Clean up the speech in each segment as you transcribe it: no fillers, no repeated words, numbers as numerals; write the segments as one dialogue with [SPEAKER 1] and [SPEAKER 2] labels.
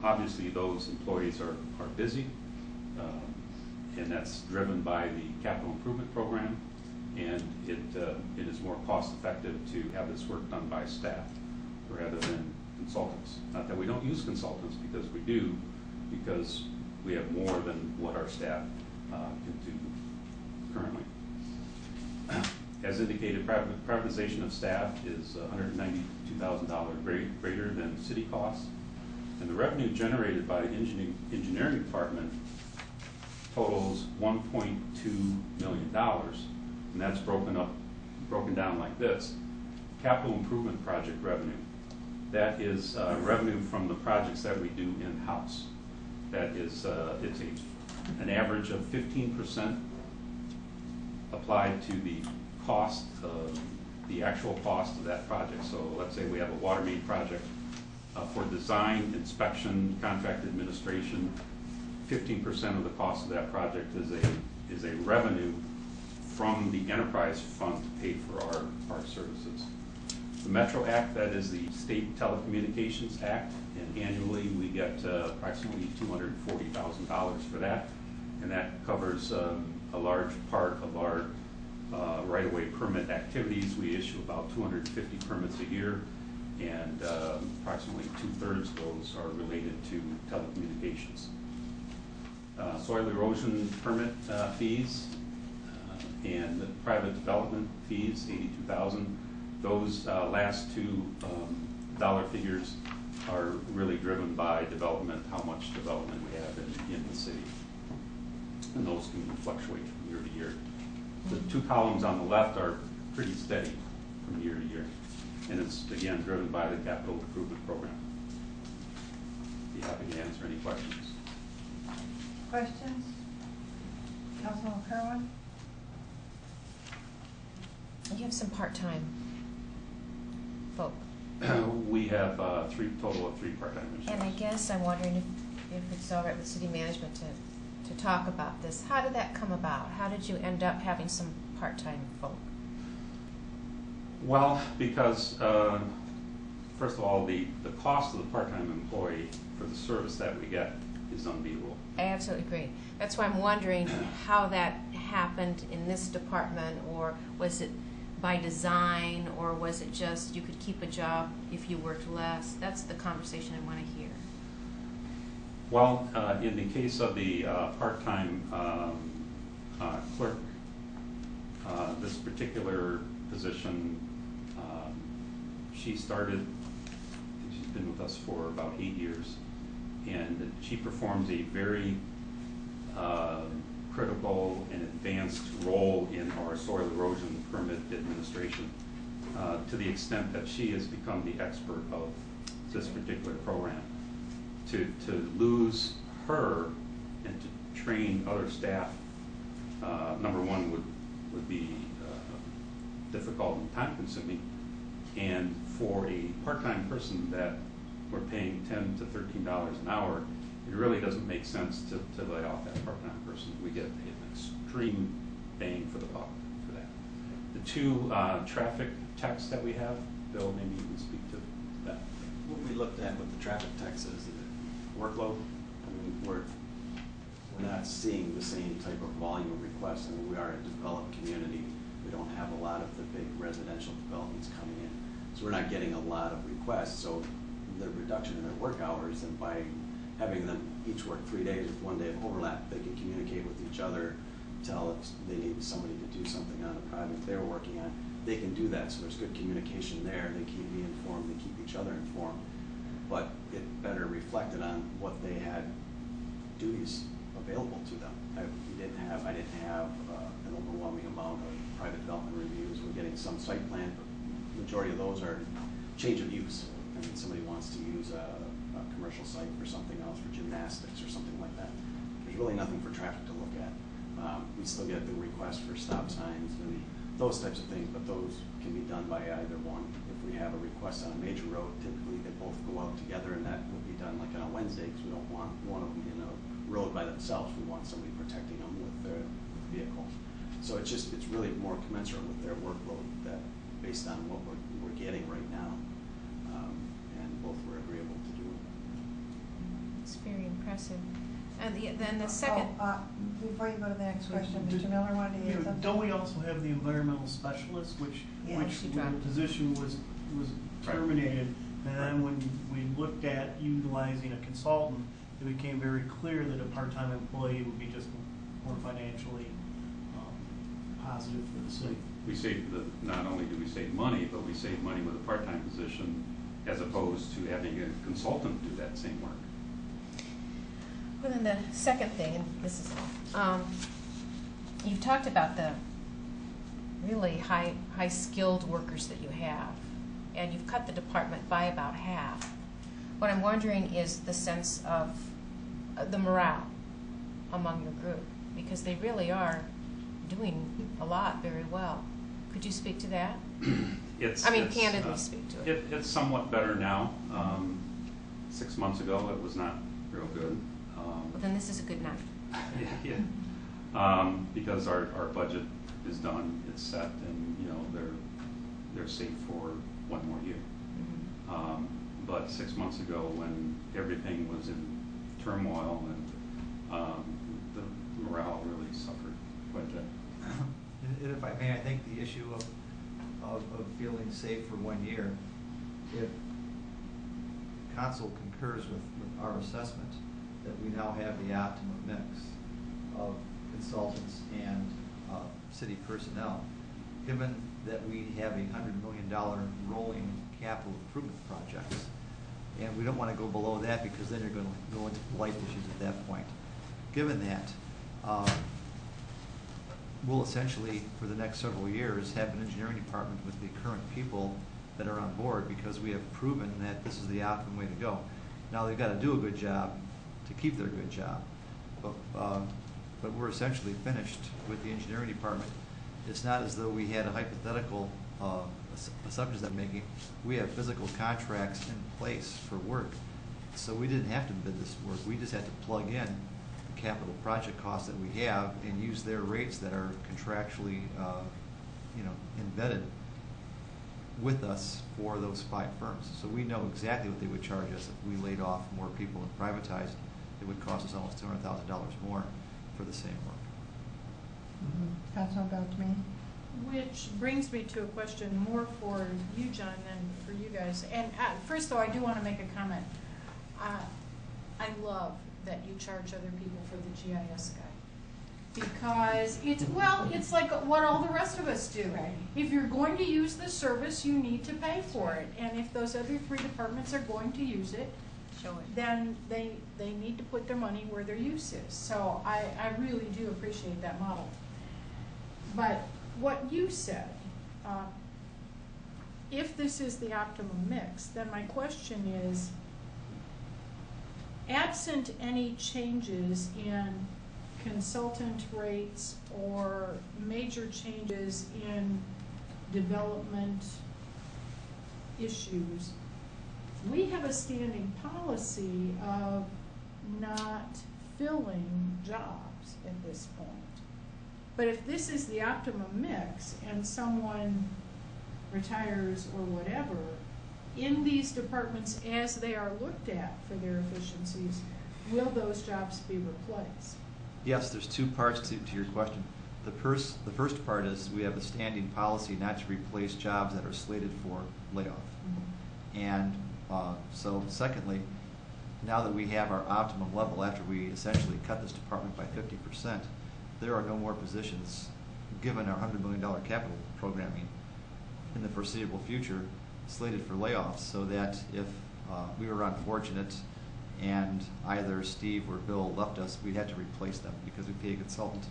[SPEAKER 1] Obviously, those employees are busy, and that's driven by the capital improvement program, and it is more cost effective to have this work done by staff rather than consultants. Not that we don't use consultants, because we do, because we have more than what our staff can do currently. As indicated, privatization of staff is $192,000 greater than city costs, and the revenue generated by the engineering department totals $1.2 million, and that's broken down like this. Capital improvement project revenue, that is revenue from the projects that we do in-house. That is, it's an average of 15% applied to the cost of the actual cost of that project. So let's say we have a water main project. For design, inspection, contract administration, 15% of the cost of that project is a revenue from the enterprise fund to pay for our services. The Metro Act, that is the State Telecommunications Act, and annually we get approximately $240,000 for that, and that covers a large part of our right-of-way permit activities. We issue about 250 permits a year, and approximately 2/3 of those are related to telecommunications. Soil erosion permit fees and the private development fees, $82,000. Those last two dollar figures are really driven by development, how much development we have in the city. And those can fluctuate from year to year. The two columns on the left are pretty steady from year to year. And it's, again, driven by the capital improvement program. Be happy to answer any questions.
[SPEAKER 2] Questions? Councilman Kerwin?
[SPEAKER 3] You have some part-time folk.
[SPEAKER 1] We have total of three part-time engineers.
[SPEAKER 3] And I guess I'm wondering if it's all right with city management to talk about this. How did that come about? How did you end up having some part-time folk?
[SPEAKER 1] Well, because first of all, the cost of the part-time employee for the service that we get is unbeatable.
[SPEAKER 3] I absolutely agree. That's why I'm wondering how that happened in this department, or was it by design, or was it just you could keep a job if you worked less? That's the conversation I want to hear.
[SPEAKER 1] Well, in the case of the part-time clerk, this particular position, she started, she's been with us for about 8 years, and she performs a very critical and advanced role in our soil erosion permit administration, to the extent that she has become the expert of this particular program. To lose her and to train other staff, number one, would be difficult and time consuming, and for a part-time person that we're paying $10 to $13 an hour, it really doesn't make sense to lay off that part-time person. We get an extreme bang for the buck for that. The two traffic techs that we have, Bill, maybe you can speak to that.
[SPEAKER 4] What we looked at with the traffic techs is the workload. I mean, we're not seeing the same type of volume of requests. I mean, we are a developed community. We don't have a lot of the big residential developments coming in. So we're not getting a lot of requests. So the reduction in their work hours, and by having them each work 3 days with 1 day of overlap, they can communicate with each other, tell if they need somebody to do something on a project they're working on. They can do that, so there's good communication there. They keep me informed, they keep each other informed. But it better reflected on what they had duties available to them. I didn't have an overwhelming amount of private development reviews. We're getting some site plan, but the majority of those are change of use. I mean, somebody wants to use a commercial site for something else, for gymnastics or something like that. There's really nothing for traffic to look at. We still get the request for stop signs and those types of things, but those can be done by either one. If we have a request on a major road, typically they both go out together, and that will be done like on a Wednesday, because we don't want one of them in a road by themselves. We want somebody protecting them with their vehicle. So it's really more commensurate with their workload, that based on what we're getting right now, and both were agreeable to do it.
[SPEAKER 3] impressive. And then the second,
[SPEAKER 2] Before you go to the next question, Mr. Miller wanted to
[SPEAKER 5] You
[SPEAKER 2] add
[SPEAKER 5] know,
[SPEAKER 2] something?
[SPEAKER 5] don't we also have the environmental specialist, which
[SPEAKER 2] Yeah,
[SPEAKER 3] she
[SPEAKER 5] the
[SPEAKER 3] dropped.
[SPEAKER 5] position was
[SPEAKER 1] Right.
[SPEAKER 5] terminated? And then when we looked at utilizing a consultant, it became very clear that a part-time employee would be just more financially positive for the city.
[SPEAKER 1] We save not only do we save money, but we save money with a part-time position as opposed to having a consultant do that same work.
[SPEAKER 3] well, then the second thing, and this is, you've talked about the really high skilled workers that you have, and you've cut the department by about half. What I'm wondering is the sense of the morale among your group, because they really are doing a lot very well. Could you speak to that? Candidly speak to it.
[SPEAKER 1] It's somewhat better now. 6 months ago, it was not real good.
[SPEAKER 3] Well, then this is a good night.
[SPEAKER 1] Yeah. Because our budget is done, it's set, and they're safe for one more year.
[SPEAKER 3] Mhm.
[SPEAKER 1] But 6 months ago, when everything was in turmoil, and the morale really suffered quite a bit.
[SPEAKER 6] And if I may, I think the issue of feeling safe for 1 year, if council concurs with our assessment that we now have the optimum mix of consultants and city personnel, given that we have a $100 million rolling capital improvement projects, and we don't want to go below that because then you're going to go into life issues at that point. Given that, we'll essentially, for the next several years, have an engineering department with the current people that are on board because we have proven that this is the optimum way to go. Now, they've got to do a good job to keep their good job, but we're essentially finished with the engineering department. It's not as though we had a hypothetical assumptions that I'm making. We have physical contracts in place for work, so we didn't have to bid this work. We just had to plug in the capital project costs that we have and use their rates that are contractually, embedded with us for those 5 firms. So we know exactly what they would charge us if we laid off more people and privatized. It would cost us almost $200,000 more for the same work.
[SPEAKER 2] Councilman Beltrame?
[SPEAKER 7] Which brings me to a question more for you, John, than for you guys. And first, though, I do want to make a comment. I love that you charge other people for the GIS guy. Because it's like what all the rest of us do.
[SPEAKER 2] Right.
[SPEAKER 7] If you're going to use the service, you need to pay for it. And if those other 3 departments are going to use it,
[SPEAKER 3] Show it.
[SPEAKER 7] then they need to put their money where their use is. So I really do appreciate that model. But what you said, if this is the optimum mix, then my question is, absent any changes in consultant rates or major changes in development issues, we have a standing policy of not filling jobs at this point. But if this is the optimum mix and someone retires or whatever, in these departments as they are looked at for their efficiencies, will those jobs be replaced?
[SPEAKER 6] Yes, there's 2 parts to your question. The first part is we have a standing policy not to replace jobs that are slated for layoff.
[SPEAKER 7] Mm-hmm.
[SPEAKER 6] And so secondly, now that we have our optimum level after we essentially cut this department by 50%, there are no more positions, given our $100 million capital programming in the foreseeable future, slated for layoffs, so that if we were unfortunate and either Steve or Bill left us, we'd have to replace them because we pay a consultant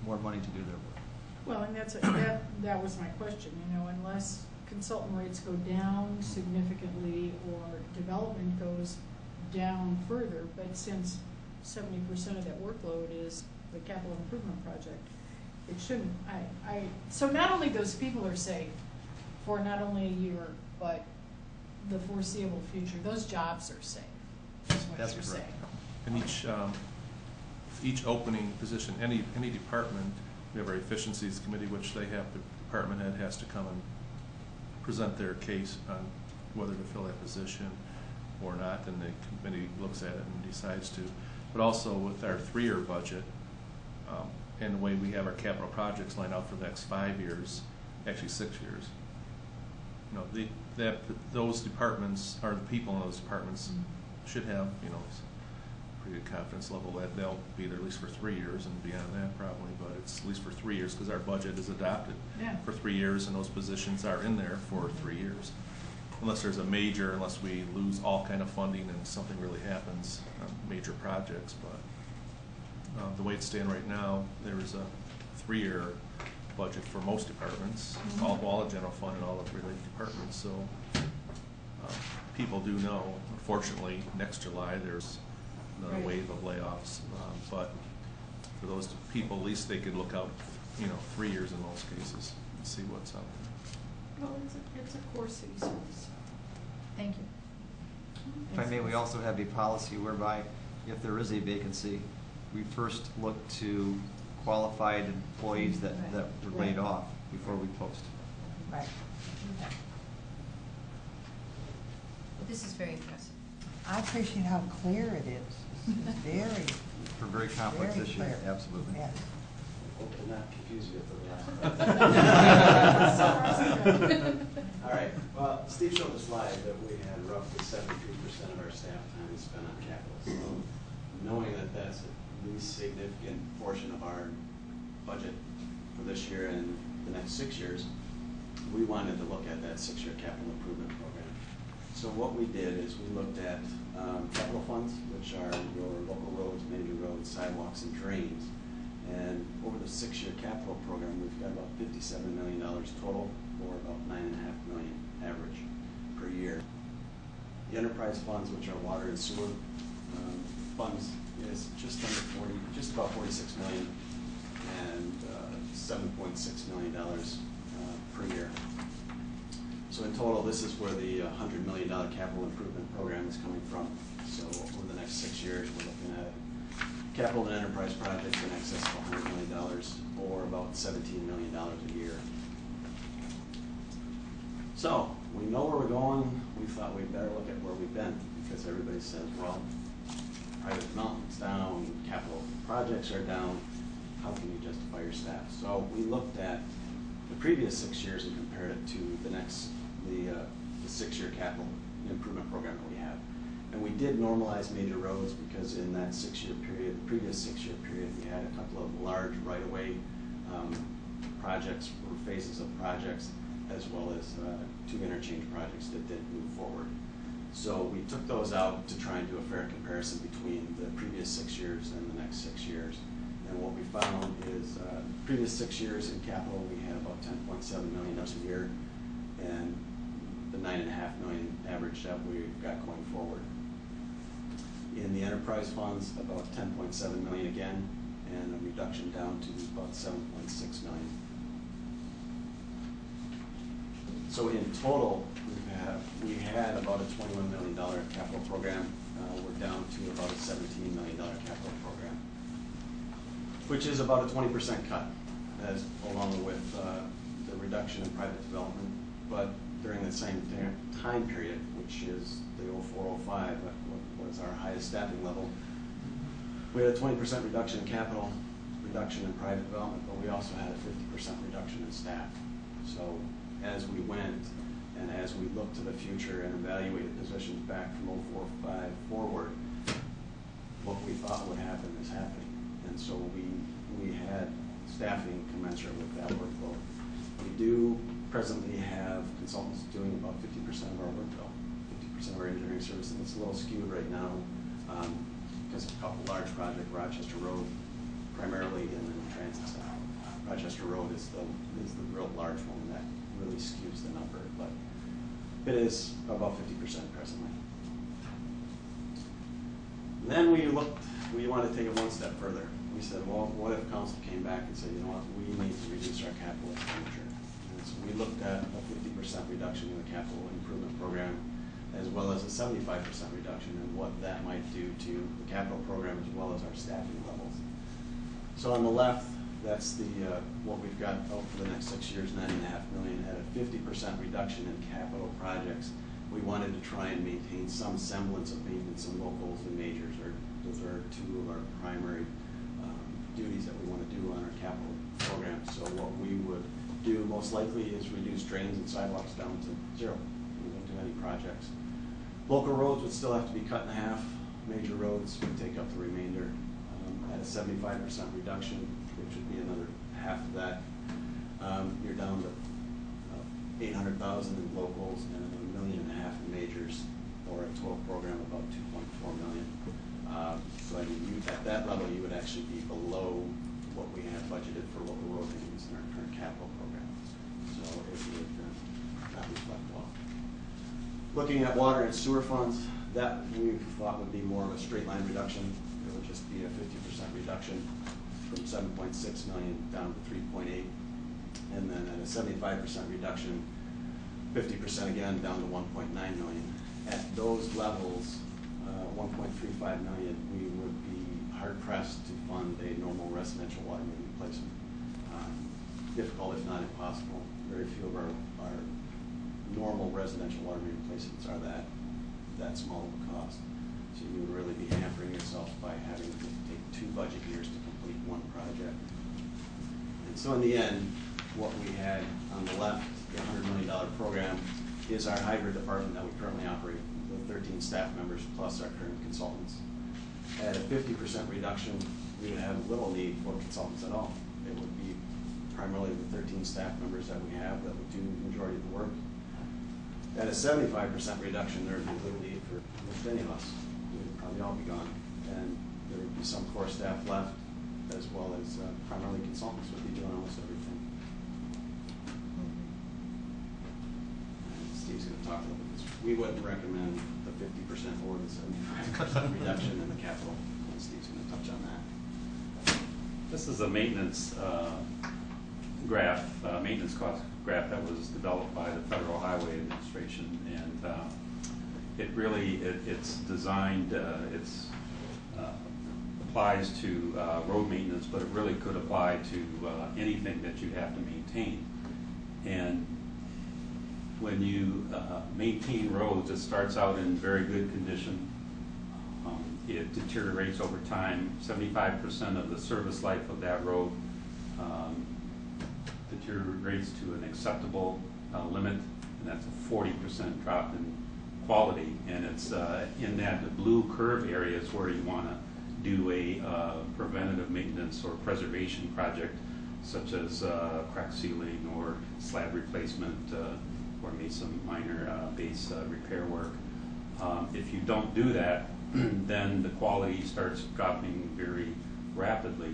[SPEAKER 6] more money to do their work.
[SPEAKER 7] Well, and that was my question, unless consultant rates go down significantly or development goes down further, but since 70% of that workload is the capital improvement project, it shouldn't, so not only those people are safe for not only a year, but the foreseeable future, those jobs are safe, is what
[SPEAKER 6] That's
[SPEAKER 7] you're
[SPEAKER 6] correct.
[SPEAKER 7] saying.
[SPEAKER 8] And each opening position, any department, we have our efficiencies committee, which they have, the department head has to come and present their case on whether to fill that position. or not, and the committee looks at it and decides to. But also with our 3-year budget, and the way we have our capital projects lined out for the next 5 years, actually 6 years, those departments, or the people in those departments, should have, pretty good confidence level that they'll be there at least for 3 years, and beyond that probably, but it's at least for 3 years because our budget is adopted for 3 years, and those positions are in there for 3 years. Unless there's unless we lose all kind of funding and something really happens, major projects, but the way it's standing right now, there's a 3-year budget for most departments, all the general fund and all the related departments, so people do know, unfortunately, next July there's another wave of layoffs, but for those people, at least they could look out, 3 years in most cases and see what's out there.
[SPEAKER 7] Well, it's a core city service. Thank you.
[SPEAKER 6] If I may, we also have a policy whereby if there is a vacancy, we first look to qualified employees that were laid off before we post.
[SPEAKER 2] Right.
[SPEAKER 3] This is very impressive.
[SPEAKER 2] I appreciate how clear it is. It's very,
[SPEAKER 6] For very complex
[SPEAKER 2] very
[SPEAKER 6] issue,
[SPEAKER 2] clear.
[SPEAKER 6] absolutely.
[SPEAKER 2] Yes.
[SPEAKER 4] Hope to not confuse you at the last. All right, well, Steve showed the slide that we had roughly 73% of our staff time is spent on capital. So knowing that that's a least significant portion of our budget for this year and the next 6 years, we wanted to look at that 6-year capital improvement program. So what we did is we looked at capital funds, which are your local roads, major roads, sidewalks, and drains. And over the 6-year capital program, we've got about $57 million total, or about $9.5 million average per year. The enterprise funds, which are water and sewer funds, is just about $46 million, and $7.6 million per year. So in total, this is where the $100 million capital improvement program is coming from. So over the next 6 years, we're looking at capital and enterprise projects in excess of $100 million, or about $17 million a year. So we know where we're going. We thought we'd better look at where we've been, because everybody says, well, private development's down, capital projects are down. How can you justify your staff? So we looked at the previous 6 years and compared it to the 6-year capital improvement program that we have. And we did normalize major roads because in that 6-year period, the previous 6-year period, we had a couple of large right-of-way projects or phases of projects, as well as 2 interchange projects that did move forward. So we took those out to try and do a fair comparison between the previous 6 years and the next 6 years. And what we found is previous 6 years in capital, we had about $10.7 million a year, and the $9.5 million average that we've got going forward. In the enterprise funds, about $10.7 million again, and a reduction down to about $7.6 million. So in total, we had about a $21 million capital program. We're down to about a $17 million capital program, which is about a 20% cut, as along with the reduction in private development. But during the same time period, which is the 04-05, was our highest staffing level, we had a 20% reduction in capital, reduction in private development, but we also had a 50% reduction in staff. So as we went and as we looked to the future and evaluated positions back from 04-05 forward, what we thought would happen is happening. And so we had staffing commensurate with that workload. We do presently have consultants doing about 50% of our work, though, 50% of our engineering service, and it's a little skewed right now because of a couple large projects, Rochester Road, primarily, and then transit staff. Rochester Road is the real large one that really skews the number, but it is about 50% presently. And then we wanted to take it one step further. We said, well, what if council came back and said, you know what, we need to reduce our capital expenditure? And so we looked at a 50% reduction in the capital improvement program, as well as a 75% reduction in what that might do to the capital program as well as our staffing levels. So on the left, that's what we've got out for the next 6 years, $9.5 million, at a 50% reduction in capital projects we wanted to try and maintain some semblance of maintenance and locals and majors. Those are two of our primary duties that we want to do on our capital program. So what we would do most likely is reduce drains and sidewalks down to zero. We won't do any projects. Local roads would still have to be cut in half. Major roads would take up the remainder at a 75% reduction, which would be another half of that. You're down to 800,000 in locals and $1.5 million in majors, or a total program of about 2.4 million. So I mean, at that level, you would actually be below what we have budgeted for local road maintenance in our current capital program. So it would not reflect well. Looking at water and sewer funds, that we thought would be more of a straight line reduction. It would just be a 50% reduction from 7.6 million down to 3.8, and then at a 75% reduction, 50% again down to 1.9 million. At those levels, 1.35 million, we would be hard pressed to fund a normal residential water main replacement. Difficult, if not impossible. Very few of our normal residential water main replacements are that small of a cost. So you would really be hampering yourself by having to take 2 budget years to complete one project. And so in the end, what we had on the left, the $100 million program, is our hybrid department that we currently operate with 13 staff members plus our current consultants. At a 50% reduction, we would have little need for consultants at all. It would be primarily the 13 staff members that we have that would do the majority of the work. At a 75% reduction, there would be little need for almost any of us. We would probably all be gone. And there would be some core staff left, as well as primarily consultants would be doing almost everything. And Steve's going to talk a little bit. We wouldn't recommend the 50% or the 75% reduction in the capital. And Steve's going to touch on that.
[SPEAKER 1] This is a maintenance graph, maintenance cost graph that was developed by the Federal Highway Administration, and it really it's designed applies to road maintenance, but it really could apply to anything that you have to maintain. And when you maintain roads, it starts out in very good condition. It deteriorates over time. 75% of the service life of that road deteriorates to an acceptable limit, and that's a 40% drop in quality. And it's in that blue curve areas where you want to do a preventative maintenance or preservation project, such as crack sealing or slab replacement, or maybe some minor base repair work. If you don't do that, then the quality starts dropping very rapidly,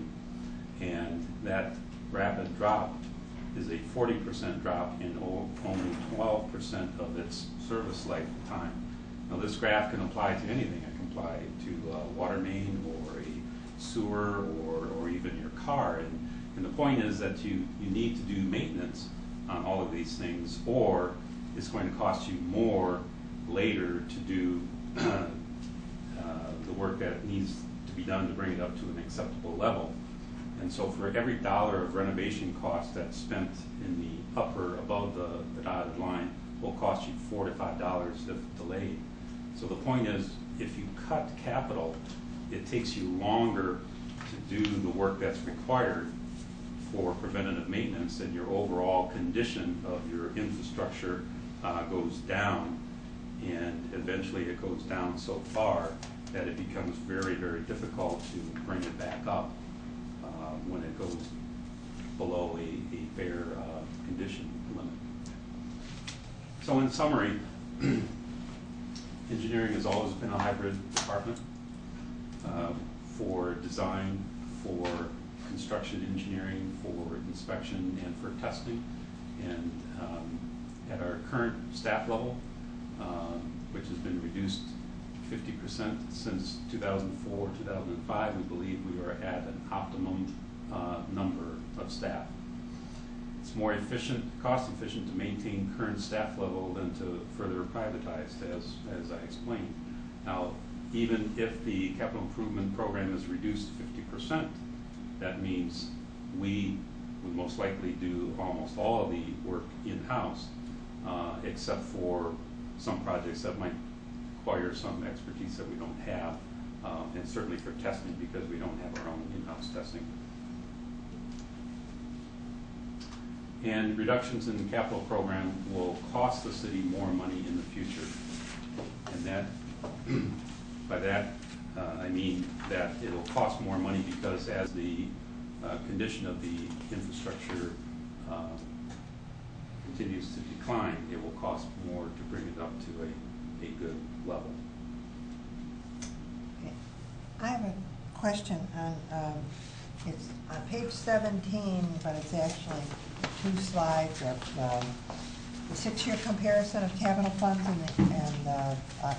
[SPEAKER 1] and that rapid drop is a 40% drop in only 12% of its service lifetime. Now this graph can apply to anything. It can apply to water main or a sewer or even your car. And the point is that you need to do maintenance on all of these things, or it's going to cost you more later to do the work that needs to be done to bring it up to an acceptable level. And so for every dollar of renovation cost that's spent in the upper above the dotted line will cost you $4 to $5 if delayed. So the point is, if you cut capital, it takes you longer to do the work that's required for preventative maintenance, and your overall condition of your infrastructure goes down, and eventually it goes down so far that it becomes very, very difficult to bring it back up when it goes below a fair condition limit. So in summary, engineering has always been a hybrid department for design, for construction engineering, for inspection, and for testing. And at our current staff level, which has been reduced 50% since 2004, 2005, we believe we are at an optimum number of staff. It's more efficient, cost efficient to maintain current staff level than to further privatize, as I explained. Now, even if the capital improvement program is reduced 50%, that means we would most likely do almost all of the work in-house, except for some projects that might require some expertise that we don't have, and certainly for testing because we don't have our own in-house testing. And reductions in the capital program will cost the city more money in the future. And that, by that, I mean that it'll cost more money because as the condition of the infrastructure continues to decline, it will cost more to bring it up to a good level.
[SPEAKER 2] Okay. I have a question on, it's on page 17, but it's actually 2 slides of the 6-year comparison of capital funds and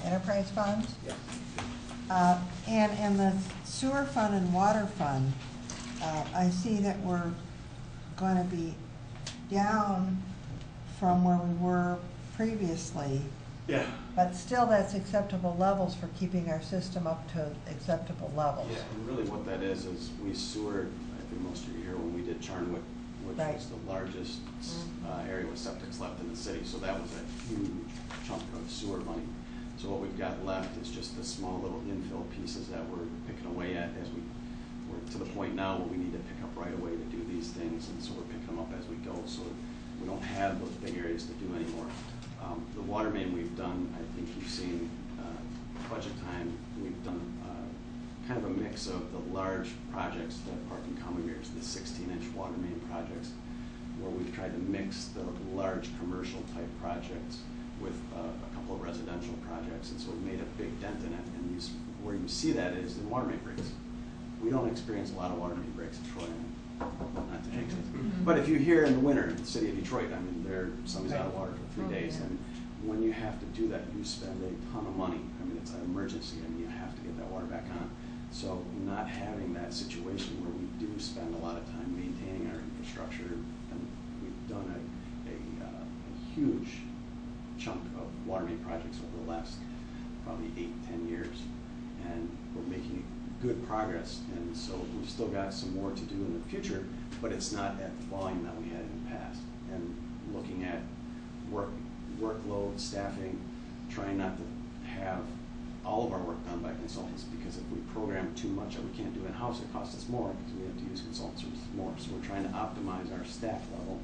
[SPEAKER 2] enterprise funds.
[SPEAKER 4] Yeah.
[SPEAKER 2] And in the sewer fund and water fund, I see that we're going to be down from where we were previously.
[SPEAKER 4] Yeah.
[SPEAKER 2] But still, that's acceptable levels for keeping our system up to acceptable levels.
[SPEAKER 4] Yeah, and really what that is we sewered, I think most of you here when we did Charnwood, which
[SPEAKER 2] Right.
[SPEAKER 4] was the largest area with septics left in the city. So that was a huge chunk of sewer money. So what we've got left is just the small little infill pieces that we're picking away at as we're to the point now where we need to pick up right away to do these things. And so we're picking them up as we go. So we don't have those big areas to do anymore. The water main we've done, I think you've seen budget time, we've done kind of a mix of the large projects, the Park and Commonweal's, the 16-inch water main projects, where we've tried to mix the large commercial type projects with a couple of residential projects, and so we've made a big dent in it. And where you see that is in water main breaks. We don't experience a lot of water main breaks in Troy, not to jinx it. But if you're here in the winter in the city of Detroit, I mean, somebody's out of water for 3 days, and when you have to do that, you spend a ton of money. I mean, it's an emergency, and you have to get that water back on. So not having that situation where we do spend a lot of time maintaining our infrastructure, and we've done a huge chunk of water main projects over the last probably 8-10 years, and we're making good progress. And so we've still got some more to do in the future, but it's not at the volume that we had in the past. And looking at workload, staffing, trying not to have all of our work done by consultants, because if we program too much that we can't do in-house, it costs us more because we have to use consultants more. So we're trying to optimize our staff level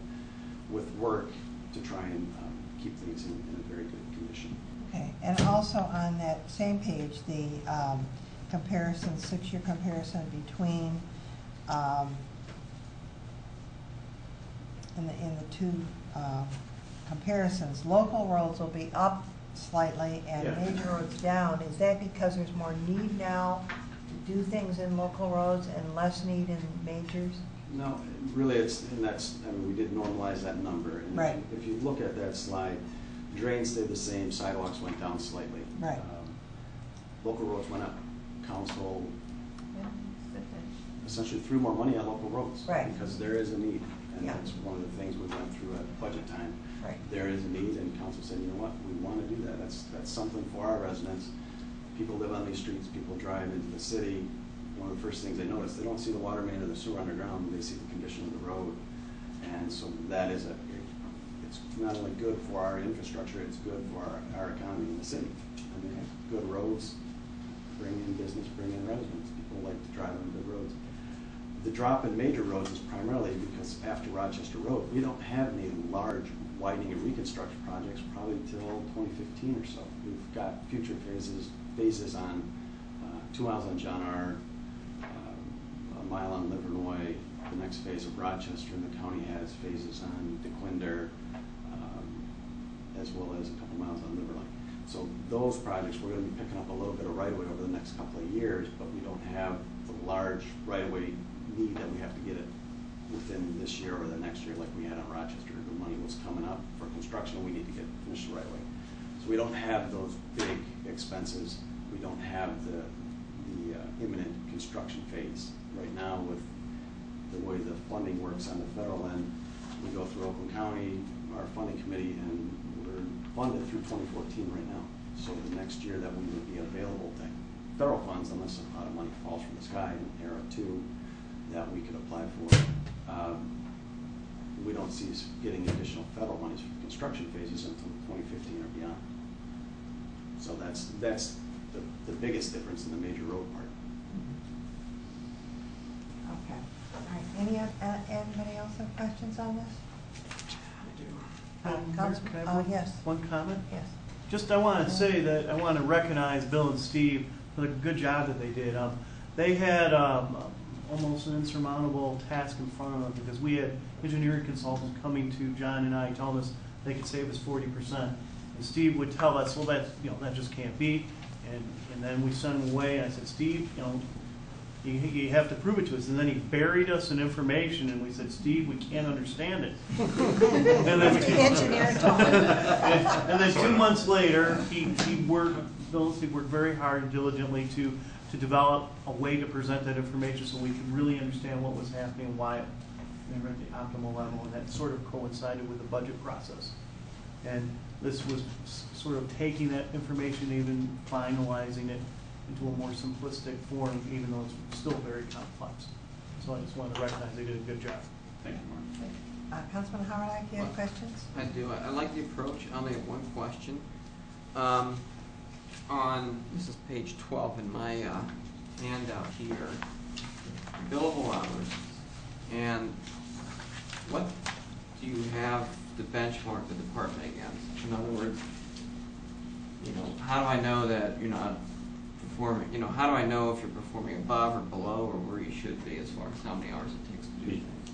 [SPEAKER 4] with work to try and keep things in a very good condition.
[SPEAKER 2] Okay, and also on that same page, the comparison, 6-year comparison between in the two comparisons, local roads will be up slightly and major roads down. Is that because there's more need now to do things in local roads and less need in majors?
[SPEAKER 4] No, really, I mean, we did normalize that number. And
[SPEAKER 2] right.
[SPEAKER 4] If you look at that slide, drains stayed the same, sidewalks went down slightly.
[SPEAKER 2] Right.
[SPEAKER 4] Local roads went up. Council
[SPEAKER 3] Yeah,
[SPEAKER 4] essentially threw more money at local roads.
[SPEAKER 2] Right.
[SPEAKER 4] Because there is a need. And
[SPEAKER 2] Yeah.
[SPEAKER 4] that's one of the things we went through at budget time.
[SPEAKER 2] Right.
[SPEAKER 4] There is a need, and council said, you know what, we want to do that. That's something for our residents. People live on these streets, people drive into the city. One of the first things they notice, they don't see the water main or the sewer underground, they see the condition of the road. And so that is it's not only good for our infrastructure, it's good for our economy in the city. I mean, good roads bring in business, bring in residents. People like to drive on good roads. The drop in major roads is primarily because after Rochester Road, we don't have any large widening and reconstruction projects probably till 2015 or so. We've got future phases on 2 miles on John R., a mile on Livernois. The next phase of Rochester, and the county has phases on DeQuinder, as well as a couple miles on Livernois. So those projects, we're going to be picking up a little bit of right-of-way over the next couple of years, but we don't have the large right-of-way need that we have to get it within this year or the next year like we had on Rochester. The money was coming up for construction, and we need to get finished the right-of-way. So we don't have those big expenses. We don't have the imminent construction phase. Right now, with the way the funding works on the federal end, we go through Oakland County, our funding committee, and we're funded through 2014 right now. So the next year that we would be available to federal funds, unless a lot of money falls from the sky in era 2, that we could apply for. We don't see us getting additional federal monies for construction phases until 2015 or beyond. So that's the biggest difference in the major road part.
[SPEAKER 2] Okay. All right. Anybody else have questions on this? Councilman,
[SPEAKER 5] Can I have
[SPEAKER 2] yes.
[SPEAKER 5] one comment?
[SPEAKER 2] Yes.
[SPEAKER 5] Just, I want to say that I want to recognize Bill and Steve for the good job that they did. They had almost an insurmountable task in front of them because we had engineering consultants coming to John and I telling us they could save us 40%. And Steve would tell us, well, that just can't be. And then we sent him away. And I said, Steve, you have to prove it to us. And then he buried us in information, and we said, Steve, we can't understand it. And then,
[SPEAKER 2] Engineer talk.
[SPEAKER 5] and then 2 months later, Bill and Steve worked very hard and diligently to develop a way to present that information so we could really understand what was happening and why they were at the optimal level, and that sort of coincided with the budget process. And this was sort of taking that information, even finalizing it into a more simplistic form, even though it's still very complex. So I just wanted to recognize they did a good job.
[SPEAKER 1] Thank you, Mark.
[SPEAKER 2] Councilman Howard, do you have questions?
[SPEAKER 9] I do. I like the approach. I only have one question. This is page 12 in my handout here, billable hours. And what do you have to benchmark the department against? In other words, how do I know that you're not performing, how do I know if you're performing above or below or where you should be as far as how many hours it takes to do things?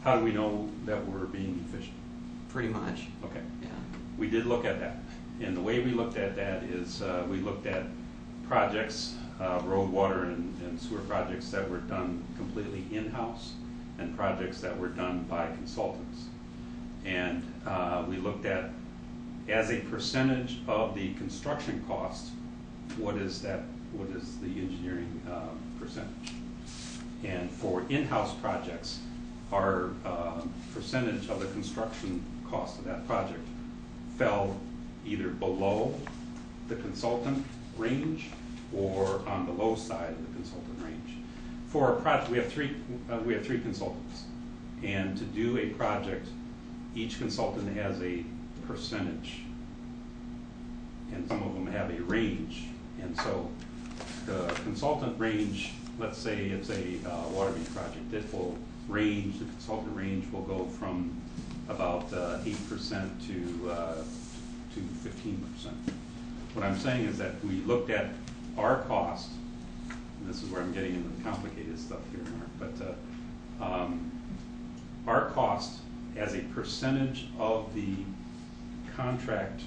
[SPEAKER 1] How do we know that we're being efficient?
[SPEAKER 9] Pretty much.
[SPEAKER 1] Okay.
[SPEAKER 9] Yeah.
[SPEAKER 1] We did look at that. And the way we looked at that is we looked at projects, road, water, and sewer projects that were done completely in-house and projects that were done by consultants. And we looked at, as a percentage of the construction cost, what is the engineering percentage? And for in-house projects, our percentage of the construction cost of that project fell either below the consultant range or on the low side of the consultant range. For a project, we have three consultants, and to do a project, each consultant has a percentage, and some of them have a range. And so the consultant range, let's say it's a water main project, it will range, the consultant range will go from about 8% to 15%. What I'm saying is that we looked at our cost, and this is where I'm getting into the complicated stuff here, Mark, but our cost as a percentage of the contract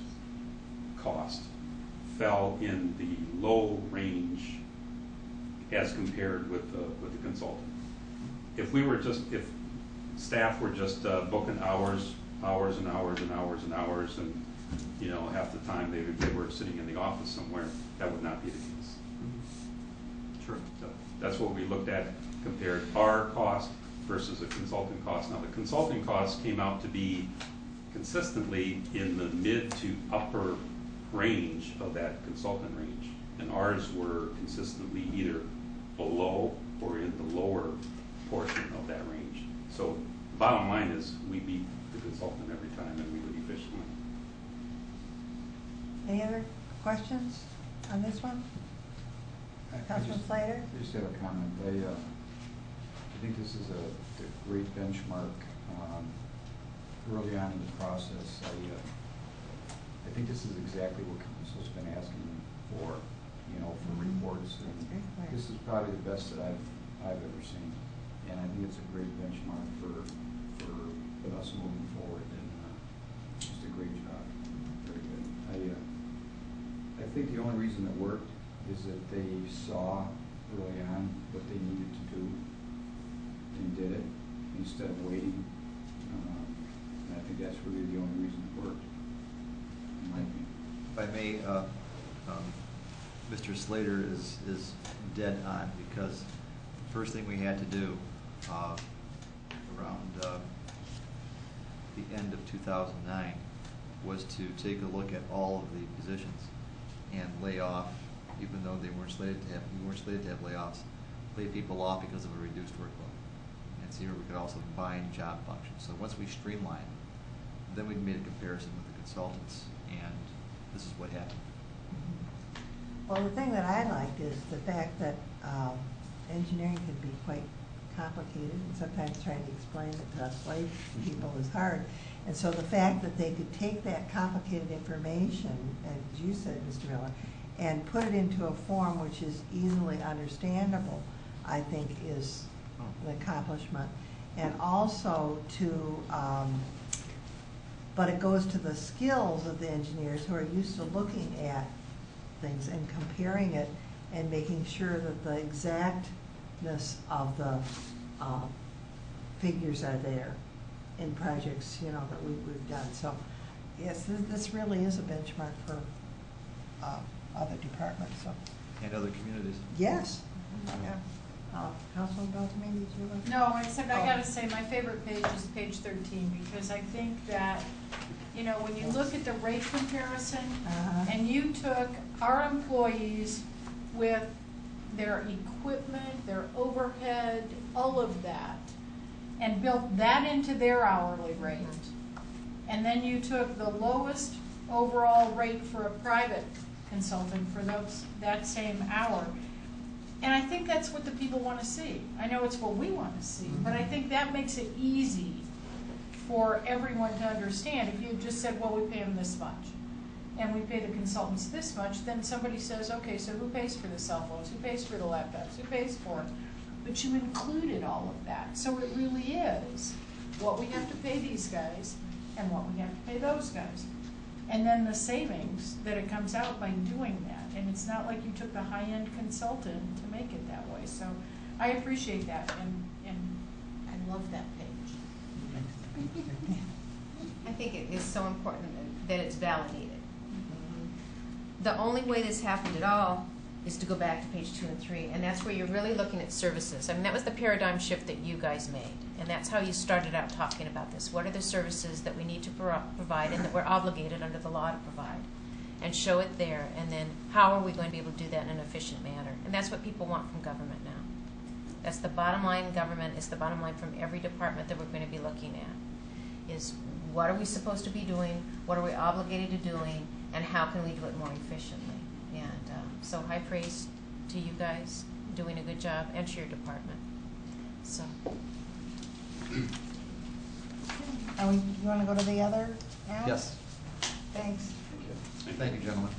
[SPEAKER 1] cost fell in the low range as compared with the consultant. If staff were just booking hours and hours and hours and hours, and half the time they were sitting in the office somewhere, that would not be the case.
[SPEAKER 9] True.
[SPEAKER 1] So that's what we looked at, compared our cost versus a consulting cost. Now the consulting cost came out to be consistently in the mid to upper range of that consultant range, and ours were consistently either below or in the lower portion of that range. So the bottom line is we beat the consultant every time, and we do it efficiently.
[SPEAKER 2] Any other questions on this one? Councilman Slater?
[SPEAKER 10] I just have a comment. I think this is a great benchmark early on in the process. I think this is exactly what council's been asking for, for reports. And this is probably the best that I've ever seen. And I think it's a great benchmark for us moving forward. And just a great job. Very good. I think the only reason it worked is that they saw early on what they needed to do and did it instead of waiting. And I think that's really the only reason it worked, in my opinion.
[SPEAKER 6] If I may, Mr. Slater is dead on, because the first thing we had to do around the end of 2009 was to take a look at all of the positions and lay off, even though we weren't slated to have layoffs, lay people off because of a reduced workload, and see where we could also combine job functions. So once we streamlined, then we made a comparison with the consultants, and this is what happened.
[SPEAKER 2] Well, the thing that I liked is the fact that engineering can be quite complicated, and sometimes trying to explain it to us lay people is hard. And so the fact that they could take that complicated information, as you said, Mr. Miller, and put it into a form which is easily understandable, I think is an accomplishment. And also to, but it goes to the skills of the engineers who are used to looking at things and comparing it and making sure that the exactness of the figures are there in projects, you know, that we've done. So, yes, this really is a benchmark for other departments, so.
[SPEAKER 6] And other communities.
[SPEAKER 2] Yes. Yeah. Councilman Beltrame, did you like?
[SPEAKER 7] No, except I gotta say, my favorite page is page 13, because I think that, you know, when you look at the rate comparison, and you took our employees with their equipment, their overhead, all of that, and built that into their hourly rate, and then you took the lowest overall rate for a private consultant for that same hour. And I think that's what the people want to see. I know it's what we want to see, but I think that makes it easy for everyone to understand. If you just said, well, we pay them this much, and we pay the consultants this much, then somebody says, okay, so who pays for the cell phones? Who pays for the laptops? Who pays for it? But you included all of that. So it really is what we have to pay these guys and what we have to pay those guys. And then the savings that it comes out by doing that. And it's not like you took the high-end consultant to make it that way. So I appreciate that, and I love that page.
[SPEAKER 3] I think it is so important that it's validated. The only way this happened at all is to go back to page 2 and 3, and that's where you're really looking at services. I mean, that was the paradigm shift that you guys made, and that's how you started out talking about this. What are the services that we need to provide and that we're obligated under the law to provide? And show it there, and then how are we going to be able to do that in an efficient manner? And that's what people want from government now. That's the bottom line. Government is the bottom line from every department that we're going to be looking at, is what are we supposed to be doing, what are we obligated to doing, and how can we do it more efficiently? And so high praise to you guys doing a good job, and to your department. So.
[SPEAKER 2] You want to go to the other now?
[SPEAKER 6] Yes.
[SPEAKER 2] Thanks.
[SPEAKER 6] Thank you, gentlemen.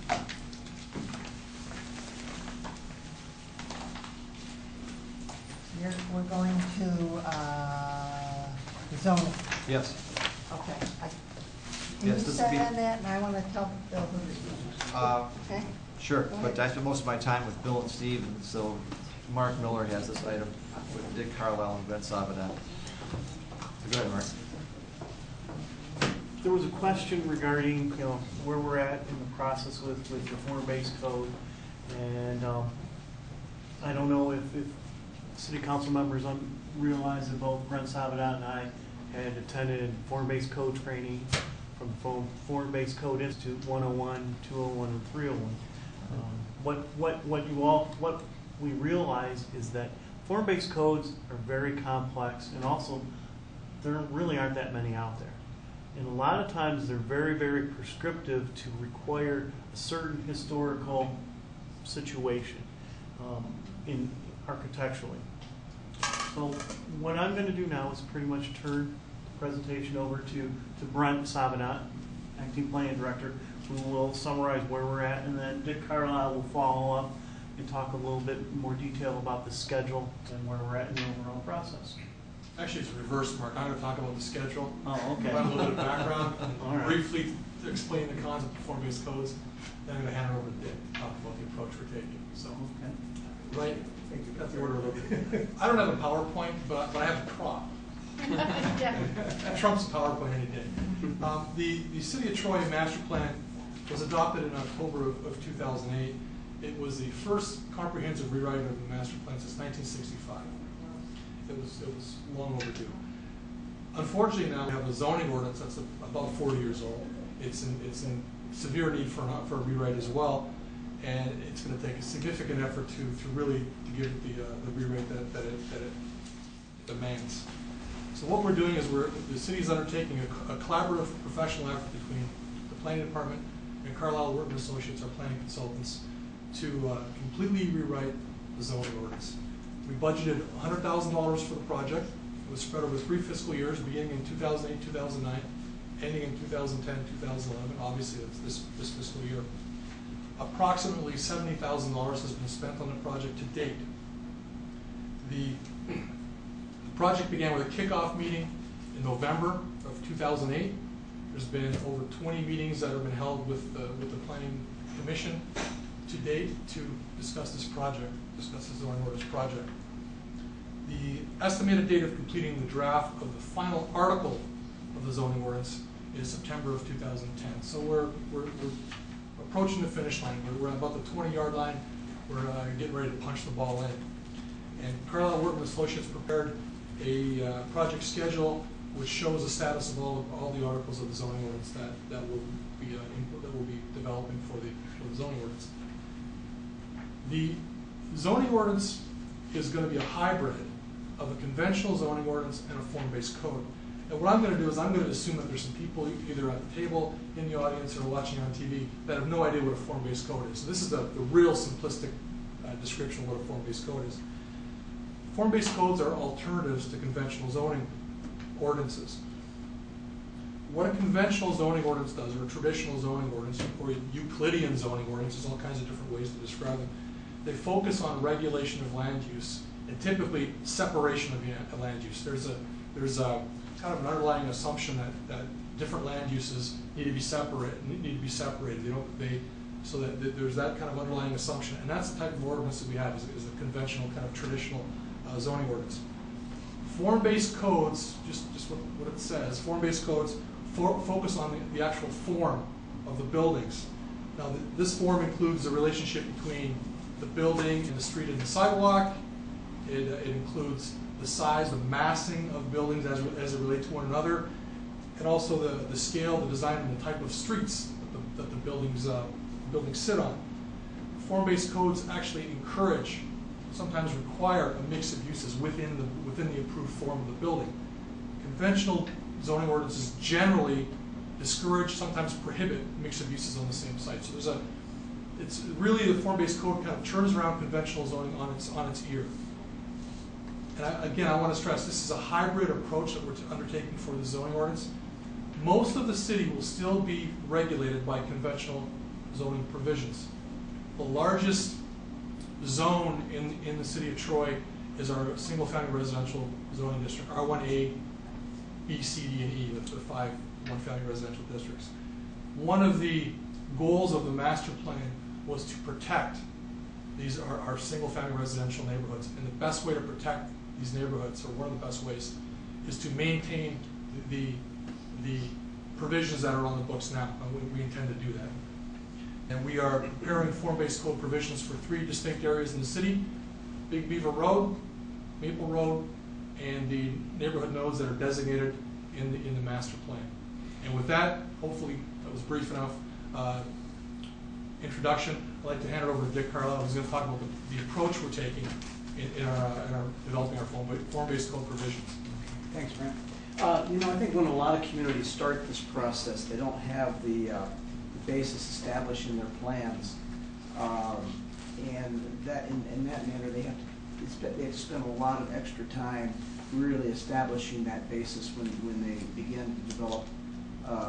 [SPEAKER 2] We're going to zoning.
[SPEAKER 6] Yes.
[SPEAKER 2] Okay. Can you
[SPEAKER 6] Yes, this
[SPEAKER 2] start
[SPEAKER 6] would be-
[SPEAKER 2] on that, and I want to tell Bill who to do. Okay?
[SPEAKER 6] Sure,
[SPEAKER 2] Go
[SPEAKER 6] but
[SPEAKER 2] ahead.
[SPEAKER 6] I spent most of my time with Bill and Steve, and so Mark Miller has this item with Dick Carlisle and Brent Sabadat. So go ahead, Mark.
[SPEAKER 5] There was a question regarding, you know, where we're at in the process with the form-based code. And I don't know if city council members realize that both Brent Sabadat and I had attended form-based code training from the Form-Based Code Institute 101, 201, and 301. What we realize is that form-based codes are very complex, and also there really aren't that many out there. And a lot of times they're very, very prescriptive to require a certain historical situation in architecturally. So what I'm going to do now is pretty much turn the presentation over to Brent Sabadat, Acting Planning Director, who will summarize where we're at, and then Dick Carlisle will follow up and talk a little bit more detail about the schedule and where we're at in the overall process.
[SPEAKER 11] Actually, it's reverse, Mark. I'm going to talk about the schedule.
[SPEAKER 5] Oh, okay.
[SPEAKER 11] Provide a little bit of background,
[SPEAKER 5] All
[SPEAKER 11] and
[SPEAKER 5] right.
[SPEAKER 11] briefly explain the concept of form-based codes. Then I'm going to hand it over to Dick to talk about the approach we're taking. So,
[SPEAKER 5] Okay.
[SPEAKER 11] right, got the order a little bit. I don't have a PowerPoint, but I have a prop.
[SPEAKER 7] Yeah.
[SPEAKER 11] Trump's PowerPoint any day. The City of Troy Master Plan was adopted in October of 2008. It was the first comprehensive rewrite of the master plan since 1965. It was long overdue. Unfortunately, now we have a zoning ordinance that's about 40 years old. It's in severe need for a rewrite as well, and it's going to take a significant effort to really give it the rewrite that it demands. So what we're doing is the city's undertaking a collaborative professional effort between the planning department and Carlisle Workman Associates, our planning consultants, to completely rewrite the zoning ordinance. We budgeted $100,000 for the project. It was spread over 3 fiscal years, beginning in 2008, 2009, ending in 2010, 2011. Obviously, it's this fiscal year. Approximately $70,000 has been spent on the project to date. The project began with a kickoff meeting in November of 2008. There's been over 20 meetings that have been held with the Planning Commission to date to discuss this project, discuss the zoning ordinance project. The estimated date of completing the draft of the final article of the zoning ordinance is September of 2010. So we're approaching the finish line. We're about the 20-yard line. We're getting ready to punch the ball in. And Carlisle Workman Associates prepared a project schedule which shows the status of all the articles of the zoning ordinance that will be developing for the zoning ordinance. The zoning ordinance is going to be a hybrid of a conventional zoning ordinance and a form-based code. And what I'm going to do is I'm going to assume that there's some people either at the table, in the audience, or watching on TV that have no idea what a form-based code is. So this is the real simplistic description of what a form-based code is. Form-based codes are alternatives to conventional zoning ordinances. What a conventional zoning ordinance does, or a traditional zoning ordinance, or a Euclidean zoning ordinance, there's all kinds of different ways to describe them. They focus on regulation of land use and typically separation of land use. There's a kind of an underlying assumption that different land uses need to be separated. So that there's that kind of underlying assumption, and that's the type of ordinance that we have, is a conventional kind of traditional zoning ordinance. Form-based codes, just what it says, form-based codes focus on the actual form of the buildings. Now, this form includes the relationship between the building and the street and the sidewalk. It includes the size, the massing of buildings as it relates to one another, and also the scale, the design, and the type of streets that the buildings sit on. Form-based codes actually encourage, sometimes require, a mix of uses within the approved form of the building. Conventional zoning ordinances generally discourage, sometimes prohibit, mix of uses on the same site. So it's really the form-based code kind of turns around conventional zoning on its ear. And again, I want to stress, this is a hybrid approach that we're undertaking for the zoning ordinance. Most of the city will still be regulated by conventional zoning provisions. The largest zone in the city of Troy is our single-family residential zoning district, R1A, B, C, D, and E, the 5 one-family residential districts. One of the goals of the master plan was to protect these our single-family residential neighborhoods, and the best way to protect these neighborhoods, or one of the best ways, is to maintain the provisions that are on the books now. We intend to do that. And we are preparing form-based code provisions for 3 distinct areas in the city: Big Beaver Road, Maple Road, and the neighborhood nodes that are designated in the master plan. And with that, hopefully that was brief enough introduction. I'd like to hand it over to Dick Carlisle, who's going to talk about the approach we're taking in our developing our form-based code provisions.
[SPEAKER 12] Thanks, Brent. I think when a lot of communities start this process, they don't have the basis established in their plans, and that in that manner they have to spend a lot of extra time really establishing that basis when they begin to develop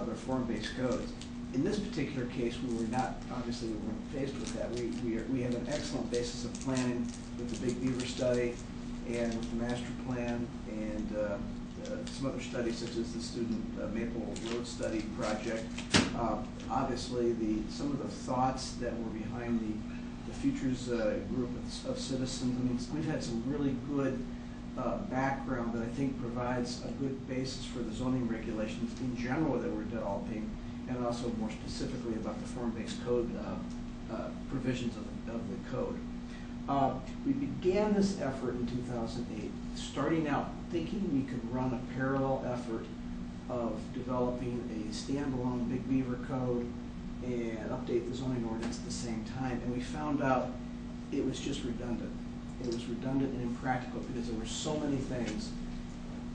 [SPEAKER 12] their form-based codes. In this particular case, we weren't faced with that. We have an excellent basis of planning with the Big Beaver study and with the master plan and some other studies such as the student Maple Road study project. Obviously, some of the thoughts that were behind the futures group of citizens. I mean, we've had some really good background that I think provides a good basis for the zoning regulations in general that we're developing, and also more specifically about the form-based code provisions of the code. We began this effort in 2008, starting out thinking we could run a parallel effort of developing a standalone Big Beaver code and update the zoning ordinance at the same time, and we found out it was just redundant. It was redundant and impractical because there were so many things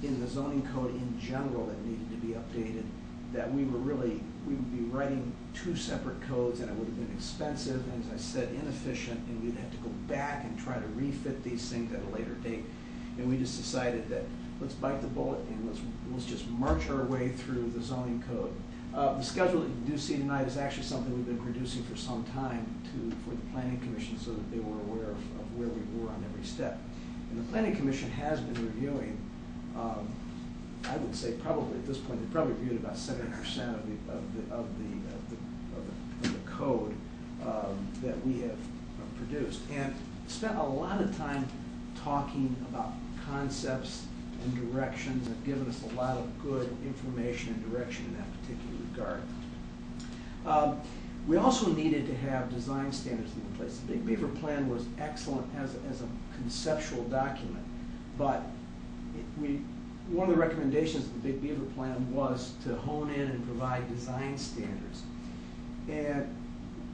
[SPEAKER 12] in the zoning code in general that needed to be updated that we would be writing two separate codes, and it would have been expensive, and as I said, inefficient, and we'd have to go back and try to refit these things at a later date. And we just decided that let's bite the bullet and let's just march our way through the zoning code. The schedule that you do see tonight is actually something we've been producing for some time for the Planning Commission, so that they were aware of where we were on every step. And the Planning Commission has been reviewing, I would say probably at this point, they've probably reviewed about 70% of the code that we have produced, and spent a lot of time talking about concepts and directions, and given us a lot of good information and direction in that particular regard. We also needed to have design standards in place. The Big Beaver Plan was excellent as a conceptual document, but one of the recommendations of the Big Beaver Plan was to hone in and provide design standards. And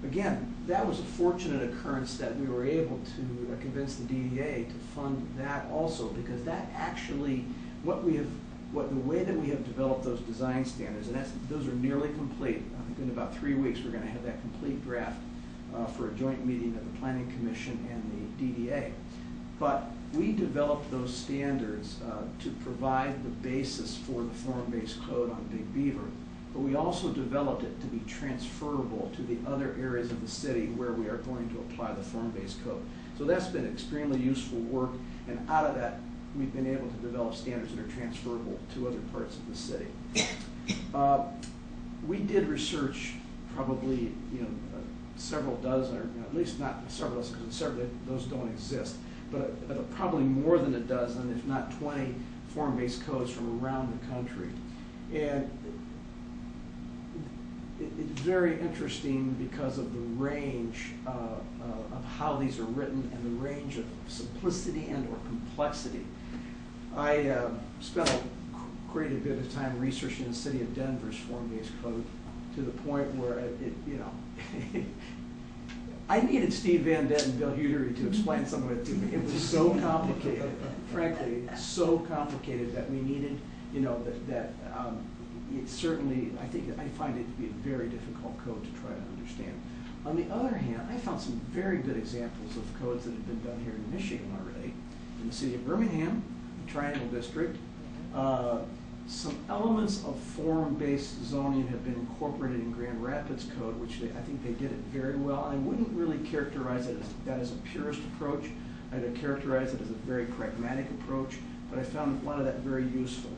[SPEAKER 12] again, that was a fortunate occurrence that we were able to convince the DDA to fund that also, because that actually, the way that we have developed those design standards, and those are nearly complete. I think in about 3 weeks we're going to have that complete draft for a joint meeting of the Planning Commission and the DDA. But we developed those standards to provide the basis for the form-based code on Big Beaver, but we also developed it to be transferable to the other areas of the city where we are going to apply the form-based code. So that's been extremely useful work, and out of that we've been able to develop standards that are transferable to other parts of the city. We did research probably several dozen, or at least not several dozen, because several of those don't exist, but probably more than a dozen, if not 20, form-based codes from around the country. And it's very interesting because of the range of how these are written and the range of simplicity and or complexity. I spent quite a bit of time researching the city of Denver's form-based code, to the point where I needed Steve Van Dett and Bill Hutery to explain some of it to me. It was so complicated, frankly, so complicated that we needed, it certainly, I find it to be a very difficult code to try to understand. On the other hand, I found some very good examples of codes that have been done here in Michigan already, in the city of Birmingham, the Triangle District. Some elements of form-based zoning have been incorporated in Grand Rapids Code, which I think they did it very well. And I wouldn't really characterize it as a purist approach. I'd characterize it as a very pragmatic approach, but I found a lot of that very useful.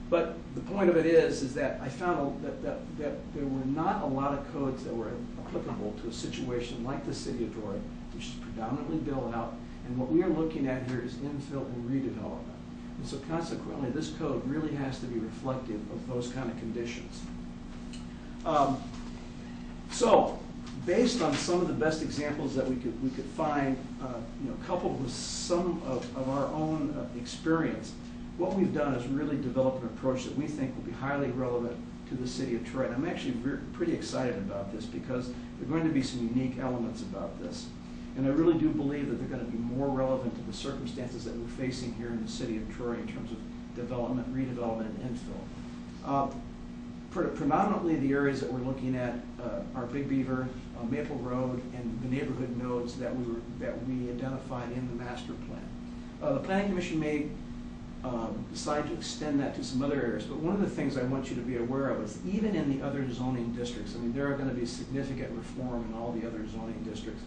[SPEAKER 12] But the point of it is that I found that there were not a lot of codes that were applicable to a situation like the city of Troy, which is predominantly built out, and what we are looking at here is infill and redevelopment. And so consequently, this code really has to be reflective of those kind of conditions. So, based on some of the best examples that we could find, coupled with some of our own experience, what we've done is really develop an approach that we think will be highly relevant to the city of Troy. And I'm actually pretty excited about this, because there are going to be some unique elements about this. And I really do believe that they're going to be more relevant to the circumstances that we're facing here in the city of Troy in terms of development, redevelopment, and infill. Predominantly the areas that we're looking at are Big Beaver, Maple Road, and the neighborhood nodes that we identified in the master plan. The Planning Commission may decide to extend that to some other areas, but one of the things I want you to be aware of is even in the other zoning districts, there are going to be significant reform in all the other zoning districts.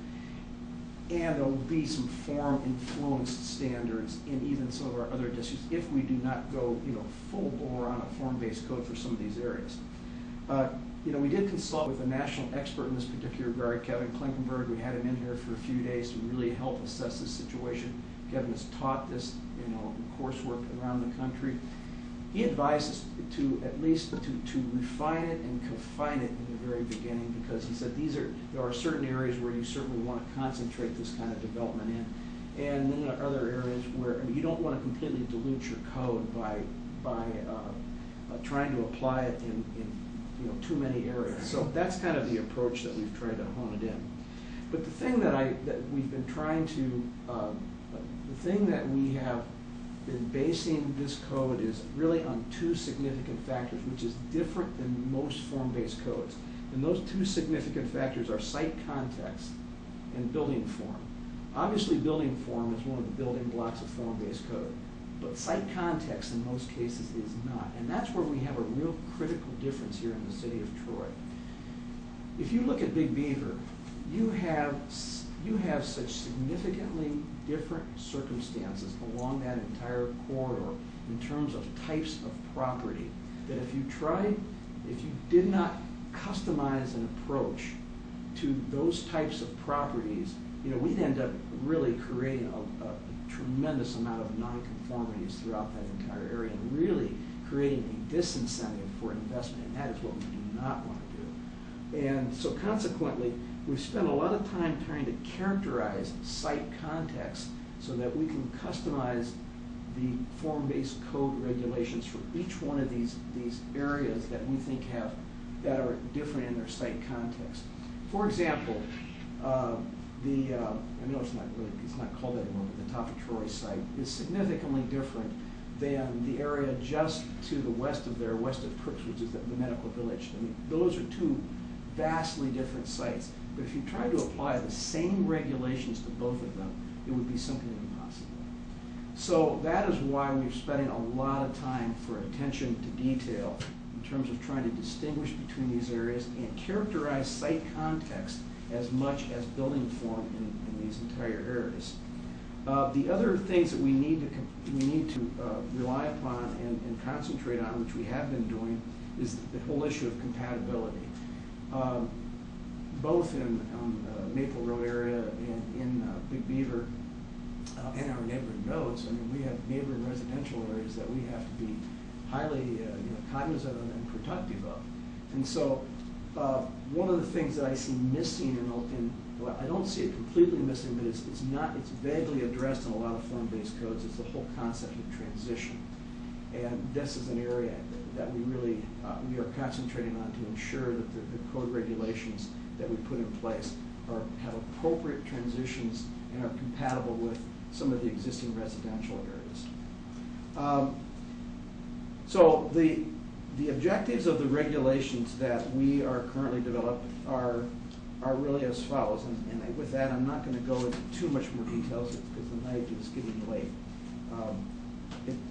[SPEAKER 12] And there will be some form-influenced standards in even some of our other districts if we do not go, full bore on a form-based code for some of these areas. We did consult with a national expert in this particular regard, Kevin Klinkenberg. We had him in here for a few days to really help assess this situation. Kevin has taught this, coursework around the country. He advised us to at least to refine it and confine it in the very beginning, because he said there are certain areas where you certainly want to concentrate this kind of development in, and then there are other areas where you don't want to completely dilute your code by trying to apply it in too many areas. So that's kind of the approach that we've tried to hone it in. But the thing that we've been trying to the thing that we have been basing this code is really on two significant factors, which is different than most form-based codes. And those two significant factors are site context and building form. Obviously, building form is one of the building blocks of form-based code, but site context in most cases is not. And that's where we have a real critical difference here in the city of Troy. If you look at Big Beaver, you have such significantly different circumstances along that entire corridor in terms of types of property that if you did not customize an approach to those types of properties, we'd end up really creating a tremendous amount of nonconformities throughout that entire area and really creating a disincentive for investment, and that is what we do not want to do. And so consequently, we've spent a lot of time trying to characterize site context so that we can customize the form-based code regulations for each one of these areas that we think that are different in their site context. For example, I know it's not called that anymore, but the top of Troy site is significantly different than the area just to the west of there, west of Crooks, which is the medical village. I mean, those are two vastly different sites. But if you try to apply the same regulations to both of them, it would be simply impossible. So that is why we're spending a lot of time for attention to detail in terms of trying to distinguish between these areas and characterize site context as much as building form in these entire areas. The other things that we need to rely upon and concentrate on, which we have been doing, is the whole issue of compatibility. Both in Maple Road area and in Big Beaver and our neighboring nodes, I mean, we have neighboring residential areas that we have to be highly cognizant of and productive of. And so one of the things that I see missing well, I don't see it completely missing, but it's vaguely addressed in a lot of form-based codes, is the whole concept of transition. And this is an area that we really we are concentrating on to ensure that the code regulations that we put in place have appropriate transitions and are compatible with some of the existing residential areas. So the objectives of the regulations that we are currently developed are really as follows. And with that, I'm not going to go into too much more details because the night is getting late.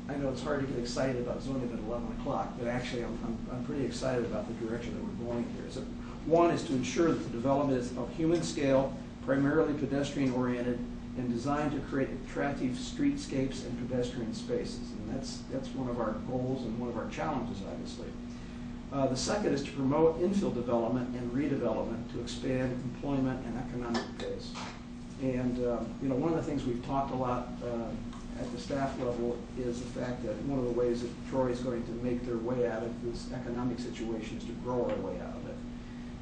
[SPEAKER 12] I know it's hard to get excited about zoning at 11 o'clock, but actually I'm pretty excited about the direction that we're going here. So one is to ensure that the development is of human scale, primarily pedestrian-oriented, and designed to create attractive streetscapes and pedestrian spaces. And that's one of our goals and one of our challenges, obviously. The second is to promote infill development and redevelopment to expand employment and economic base. And one of the things we've talked a lot at the staff level is the fact that one of the ways that Troy is going to make their way out of this economic situation is to grow our way out of it.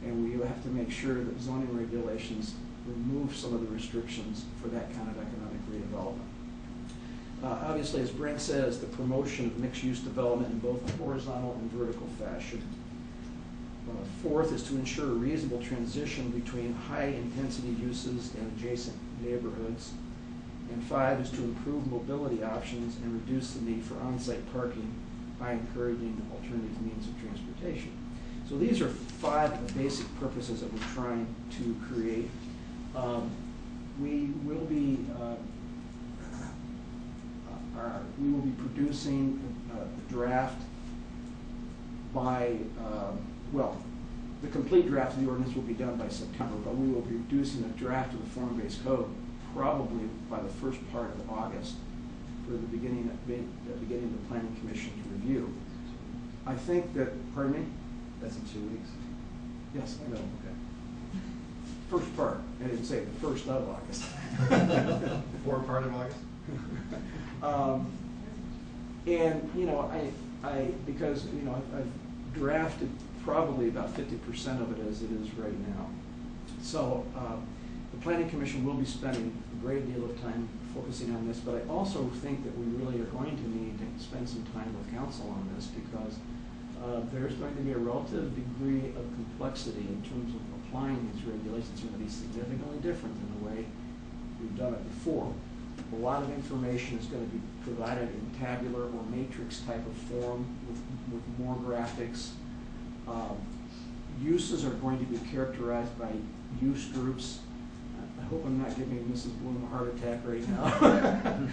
[SPEAKER 12] And we have to make sure that zoning regulations remove some of the restrictions for that kind of economic redevelopment. Obviously, as Brent says, the promotion of mixed-use development in both a horizontal and vertical fashion. Fourth is to ensure a reasonable transition between high-intensity uses and adjacent neighborhoods. And five is to improve mobility options and reduce the need for on-site parking by encouraging alternative means of transportation. So these are five of the basic purposes that we're trying to create. We will be producing a draft by, the complete draft of the ordinance will be done by September, but we will be producing a draft of the form-based code probably by the first part of August for the beginning of the Planning Commission's review. I think that, pardon me?
[SPEAKER 6] That's in 2 weeks.
[SPEAKER 12] Yes, I know.
[SPEAKER 6] Okay.
[SPEAKER 12] First part, I didn't say the first of August.
[SPEAKER 6] Before part of August?
[SPEAKER 12] Because I've drafted probably about 50% of it as it is right now. So the Planning Commission will be spending a great deal of time focusing on this, but I also think that we really are going to need to spend some time with council on this because there's going to be a relative degree of complexity in terms of applying these regulations. It's going to be significantly different than the way we've done it before. A lot of information is going to be provided in tabular or matrix type of form with more graphics. Uses are going to be characterized by use groups. I hope I'm not giving Mrs. Bloom a heart attack right now.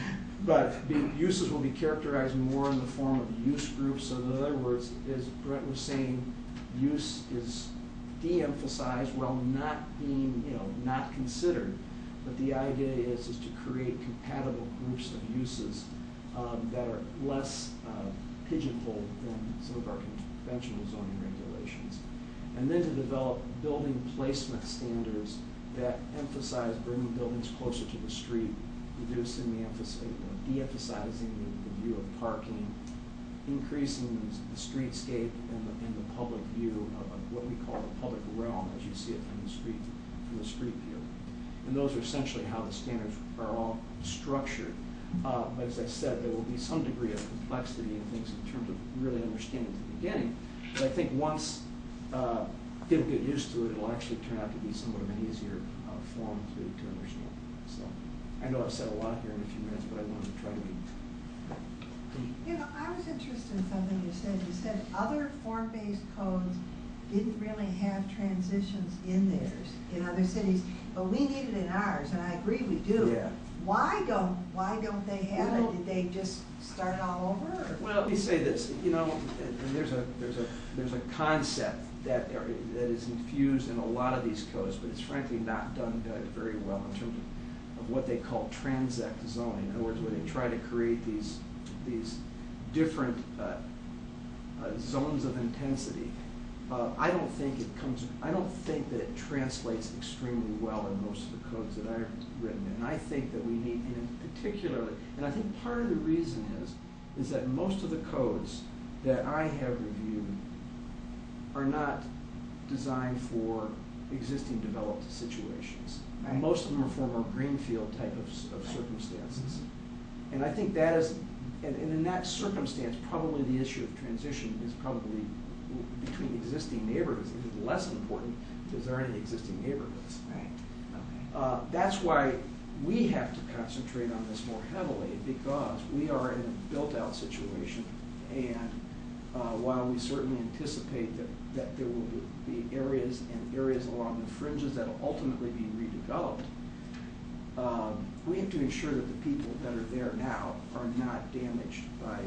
[SPEAKER 12] But the uses will be characterized more in the form of use groups. So in other words, as Brent was saying, use is de-emphasized while not being, not considered. But the idea is to create compatible groups of uses that are less pigeonholed than some of our conventional zoning regulations. And then to develop building placement standards that emphasize bringing buildings closer to the street, reducing the emphasis, de-emphasizing the view of parking, increasing the streetscape and the public view of what we call the public realm as you see it from the street view. And those are essentially how the standards are all structured. But as I said, there will be some degree of complexity in things in terms of really understanding at the beginning. But I think once people get used to it, it'll actually turn out to be somewhat of an easier form to understand. So I know I've said a lot here in a few minutes, but I wanted to try to be.
[SPEAKER 2] I was interested in something you said. You said other form-based codes didn't really have transitions in theirs in other cities, but we need it in ours, and I agree we do.
[SPEAKER 12] Yeah.
[SPEAKER 2] Why don't they have it? Did they just start it all over? Or?
[SPEAKER 12] Well, let me say this. And there's a concept that is infused in a lot of these codes, but it's frankly not done very well in terms of what they call transect zoning. In other words, where they try to create these different zones of intensity. I don't think that it translates extremely well in most of the codes that I've written. And I think that we need, particularly, and I think part of the reason is that most of the codes that I have reviewed are not designed for existing developed situations.
[SPEAKER 2] Right.
[SPEAKER 12] Most of them are for more greenfield type of circumstances. And I think that is, and in that circumstance, probably the issue of transition is probably between existing neighborhoods is less important because there aren't any existing neighborhoods.
[SPEAKER 2] Right. Okay.
[SPEAKER 12] That's why we have to concentrate on this more heavily because we are in a built-out situation, and while we certainly anticipate that there will be areas along the fringes that will ultimately be redeveloped, we have to ensure that the people that are there now are not damaged by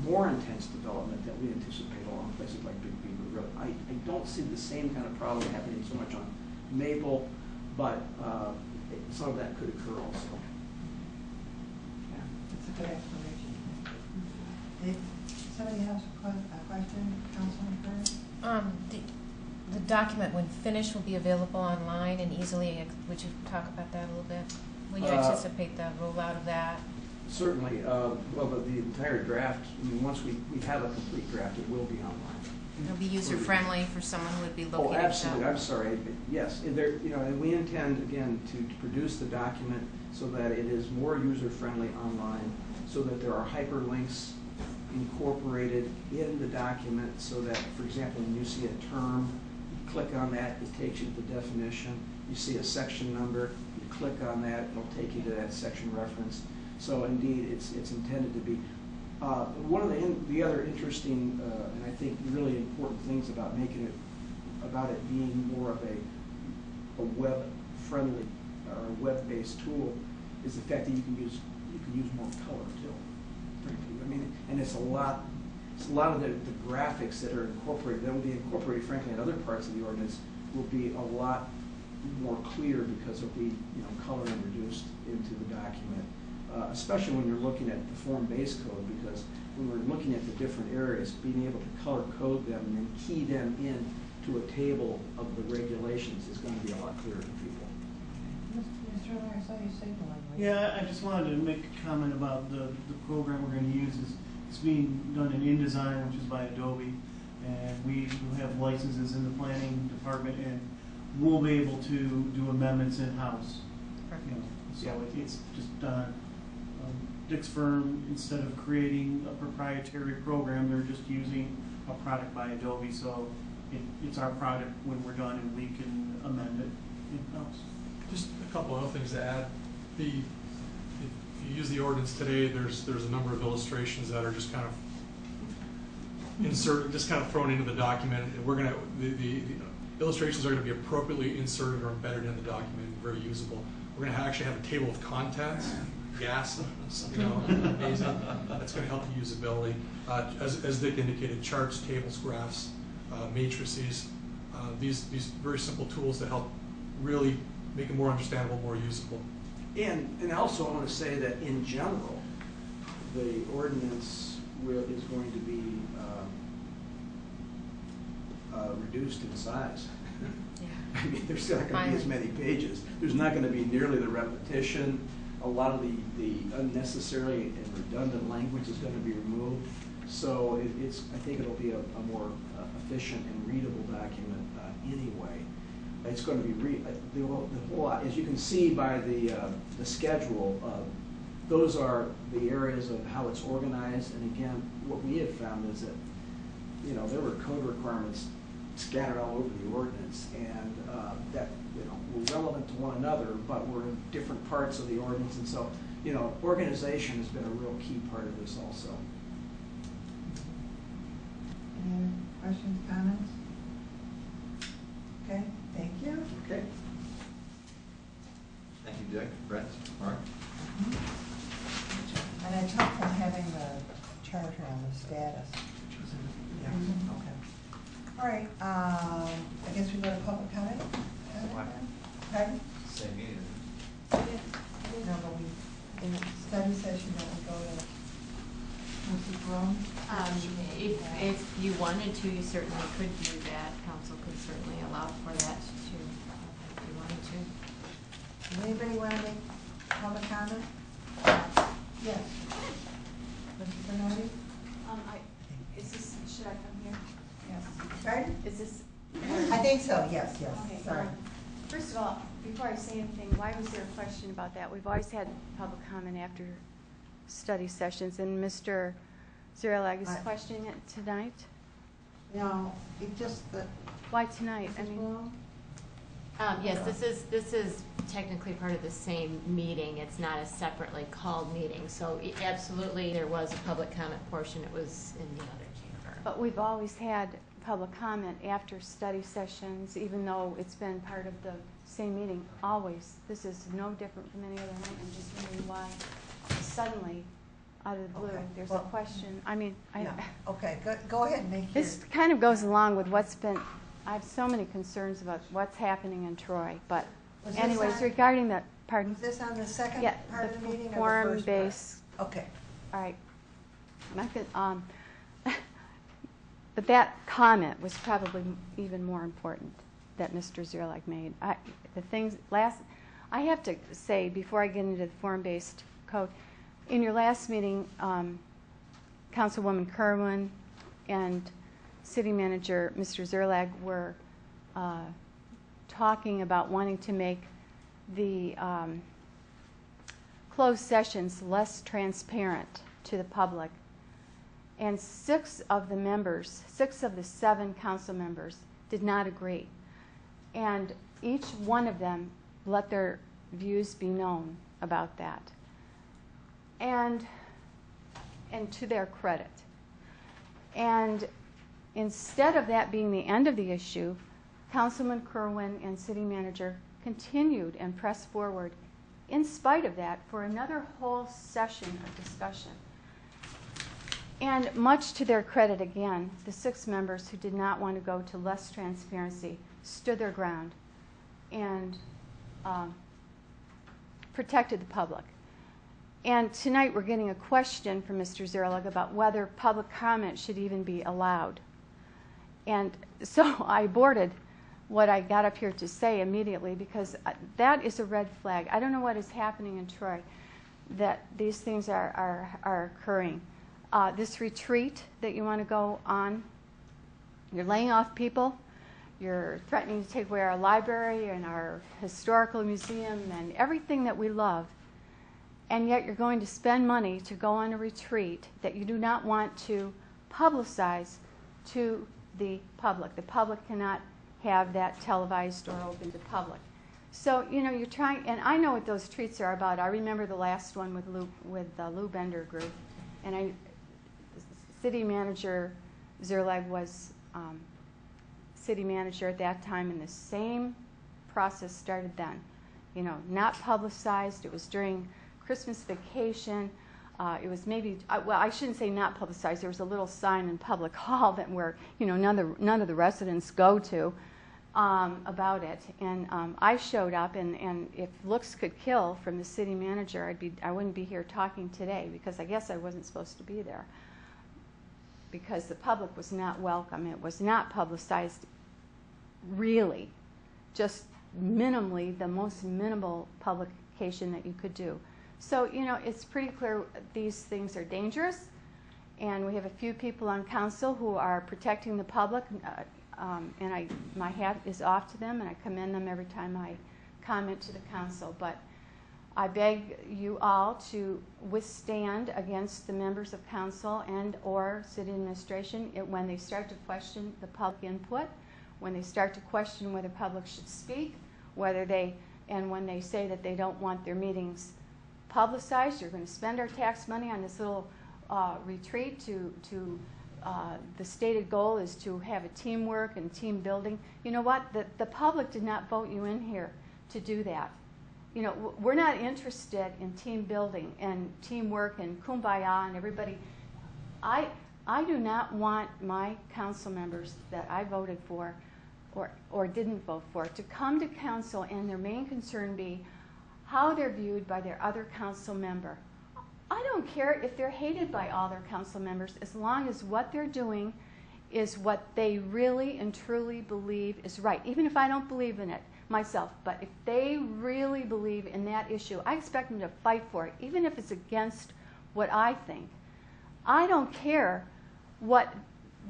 [SPEAKER 12] more intense development that we anticipate along places like Big Beaver Road. I don't see the same kind of problem happening so much on Maple, but some of that could occur also.
[SPEAKER 2] Yeah, that's a good explanation. Did somebody have a question, Councilman Kern?
[SPEAKER 3] The document, when finished, will be available online and easily. Would you talk about that a little bit? When you anticipate the rollout of that?
[SPEAKER 12] Certainly. Well, the entire draft, once we have a complete draft, it will be online.
[SPEAKER 3] It'll be user-friendly for someone who would be looking at that.
[SPEAKER 12] Oh, absolutely. I'm sorry. Yes. And we intend, again, to produce the document so that it is more user-friendly online, so that there are hyperlinks incorporated in the document so that, for example, when you see a term, you click on that, it takes you to the definition. You see a section number, you click on that, it'll take you to that section reference. So indeed, it's intended to be. One of the other interesting and I think really important things about it being more of a web-friendly or web-based tool is the fact that you can use more color too. And it's a lot of the graphics that are incorporated, that will be incorporated, frankly, in other parts of the ordinance, will be a lot more clear because there'll be color introduced into the document, especially when you're looking at the form-based code, because when we're looking at the different areas, being able to color code them and then key them in to a table of the regulations is going to be a lot clearer to people.
[SPEAKER 2] Mr. Miller, I saw you signaling.
[SPEAKER 5] Yeah, I just wanted to make a comment about the program we're going to use. It's being done in InDesign, which is by Adobe, and we will have licenses in the planning department, and we'll be able to do amendments in-house. So it's just Dick's firm, instead of creating a proprietary program, they're just using a product by Adobe, so it's our product when we're done, and we can amend it in-house.
[SPEAKER 11] Just a couple of other things to add. If you use the ordinance today, there's a number of illustrations that are just kind of inserted, just kind of thrown into the document. And we're gonna, the illustrations are gonna be appropriately inserted or embedded in the document, very usable. We're gonna actually have a table of contents, gas, you know, amazing. That's gonna help the usability. As Dick indicated, charts, tables, graphs, matrices, these very simple tools that help really make it more understandable, more usable.
[SPEAKER 12] And also I want to say that in general, the ordinance is going to be reduced in size.
[SPEAKER 3] Yeah.
[SPEAKER 12] I mean, there's not going to be as many pages. There's not going to be nearly the repetition. A lot of the unnecessary and redundant language is going to be removed. So I think it'll be a more efficient and readable document anyway. It's going to be the whole, as you can see by the schedule, those are the areas of how it's organized. And again, what we have found is that, you know, there were code requirements scattered all over the ordinance, and that, you know, were relevant to one another, but were in different parts of the ordinance. And so, you know, organization has been a real key part of this also.
[SPEAKER 2] Any other questions, comments? Okay, thank you.
[SPEAKER 12] Okay.
[SPEAKER 6] Thank you, Dick. Brett, Mark?
[SPEAKER 2] And it's helpful having the charter on the status. Yeah, okay. All right, I guess we go to public comment? Pardon?
[SPEAKER 6] Same meeting.
[SPEAKER 2] No, but in the study session, that we go to Mrs. Rome?
[SPEAKER 3] If you wanted to, you certainly could do that. Council could certainly allow for that too, if you wanted to.
[SPEAKER 2] Does anybody want to make public comment? Yes. Mrs. Bernardi?
[SPEAKER 13] Should I come here?
[SPEAKER 2] Yes. Pardon?
[SPEAKER 13] Is this?
[SPEAKER 2] I think so, yes, yes.
[SPEAKER 13] Okay.
[SPEAKER 2] Sorry.
[SPEAKER 13] First of all, before I say anything, why was there a question about that? We've always had public comment after study sessions, and Mr. Zerlag is questioning it tonight?
[SPEAKER 2] No, it just that.
[SPEAKER 13] Why tonight? I
[SPEAKER 2] Mrs.
[SPEAKER 13] mean,
[SPEAKER 2] Rome?
[SPEAKER 3] Yes, this is technically part of the same meeting. It's not a separately called meeting. So absolutely, there was a public comment portion. It was in the other chamber.
[SPEAKER 13] but we've always had public comment after study sessions, even though it's been part of the same meeting, always. This is no different from any other night. I'm just wondering why suddenly, out of the blue,
[SPEAKER 2] Okay,
[SPEAKER 13] there's
[SPEAKER 2] well,
[SPEAKER 13] a question. I mean,
[SPEAKER 2] Yeah. Okay, go ahead and make
[SPEAKER 13] this
[SPEAKER 2] your.
[SPEAKER 13] kind of goes along with what's been, I have so many concerns about what's happening in Troy, but
[SPEAKER 2] Was this
[SPEAKER 13] anyways,
[SPEAKER 2] on-
[SPEAKER 13] regarding that, pardon?
[SPEAKER 2] Was this on the second
[SPEAKER 13] Yeah,
[SPEAKER 2] part of the meeting or the first
[SPEAKER 13] forum
[SPEAKER 2] part?
[SPEAKER 13] base,
[SPEAKER 2] Okay.
[SPEAKER 13] all right. I'm not gonna, but that comment was probably even more important that Mr. Zerlag made. I have to say, before I get into the forum-based code, in your last meeting, Councilwoman Kerwin and City Manager Mr. Zerlag were talking about wanting to make the closed sessions less transparent to the public. And 6 of the 7 council members did not agree. And each one of them let their views be known about that. And to their credit. And instead of that being the end of the issue, Councilman Kerwin and City Manager continued and pressed forward in spite of that for another whole session of discussion. And much to their credit again, the 6 members who did not want to go to less transparency stood their ground and protected the public. And tonight we're getting a question from Mr. Zerlag about whether public comment should even be allowed. And so I aborted what I got up here to say immediately, because that is a red flag. I don't know what is happening in Troy that these things are occurring. This retreat that you want to go on, you're laying off people, you're threatening to take away our library and our historical museum and everything that we love, and yet you're going to spend money to go on a retreat that you do not want to publicize to the public. The public cannot have that televised or open to public. So, you know, you're trying, and I know what those treats are about. I remember the last one with Lou Bender Group, and City Manager Zerlag was city manager at that time, and the same process started then. You know, not publicized. It was during Christmas vacation. It was maybe, well, I shouldn't say not publicized. There was a little sign in Public Hall that where, you know, none of the residents go to about it. And I showed up, and if looks could kill from the city manager, I wouldn't be here talking today, because I guess I wasn't supposed to be there, because the public was not welcome. It was not publicized, really, just minimally, the most minimal publication that you could do. So, you know, it's pretty clear these things are dangerous, and we have a few people on council who are protecting the public, and my hat is off to them, and I commend them every time I comment to the council. But I beg you all to withstand against the members of council and or city administration when they start to question the public input, when they start to question whether public should speak, and when they say that they don't want their meetings publicized. You're going to spend our tax money on this little retreat the stated goal is to have a teamwork and team building. You know what? The public did not vote you in here to do that. You know, we're not interested in team building and teamwork and kumbaya and everybody. I do not want my council members that I voted for or didn't vote for to come to council and their main concern be how they're viewed by their other council member. I don't care if they're hated by all their council members, as long as what they're doing is what they really and truly believe is right, even if I don't believe in it myself. But if they really believe in that issue, I expect them to fight for it, even if it's against what I think. I don't care what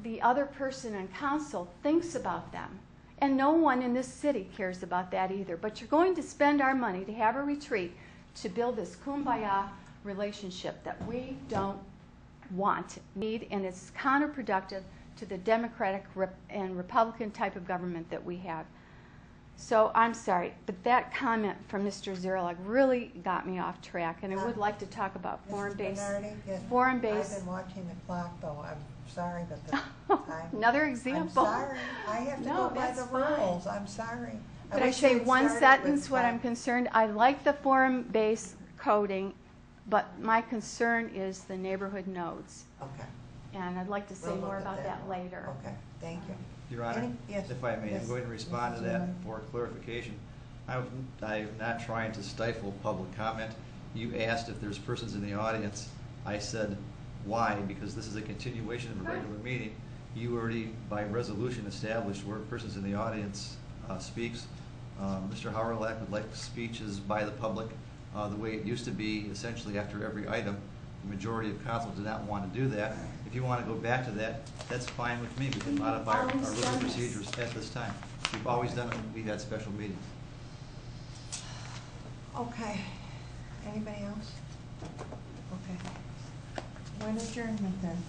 [SPEAKER 13] the other person on council thinks about them. And no one in this city cares about that either. But you're going to spend our money to have a retreat to build this kumbaya relationship that we don't need, and it's counterproductive to the Democratic and Republican type of government that we have. So I'm sorry, but that comment from Mr. Zerlag really got me off track, and I would like to talk about foreign-based.
[SPEAKER 2] I've been watching the clock, though. I'm sorry, but the time.
[SPEAKER 13] Another example.
[SPEAKER 2] I'm sorry. I have to go by the rules. I'm sorry.
[SPEAKER 13] Could I say one sentence what I'm concerned? I like the forum-based coding, but my concern is the neighborhood nodes.
[SPEAKER 2] Okay.
[SPEAKER 13] And I'd like to say more about that later.
[SPEAKER 2] Okay, thank you.
[SPEAKER 6] Your Honor,
[SPEAKER 2] Yes.
[SPEAKER 6] if I may,
[SPEAKER 2] Yes.
[SPEAKER 6] I'm going to respond to that for clarification. I'm not trying to stifle public comment. You asked if there's persons in the audience. I said, why? Because this is a continuation of a regular meeting. You already, by resolution, established where persons in the audience speaks. Mr. Howrelak would like speeches by the public the way it used to be, essentially after every item. The majority of council did not want to do that. If you want to go back to that, that's fine with me. We can modify our rules and procedures at this time. We've always done it when we've had special meetings.
[SPEAKER 2] Okay. Anybody else? Okay. When adjournment then?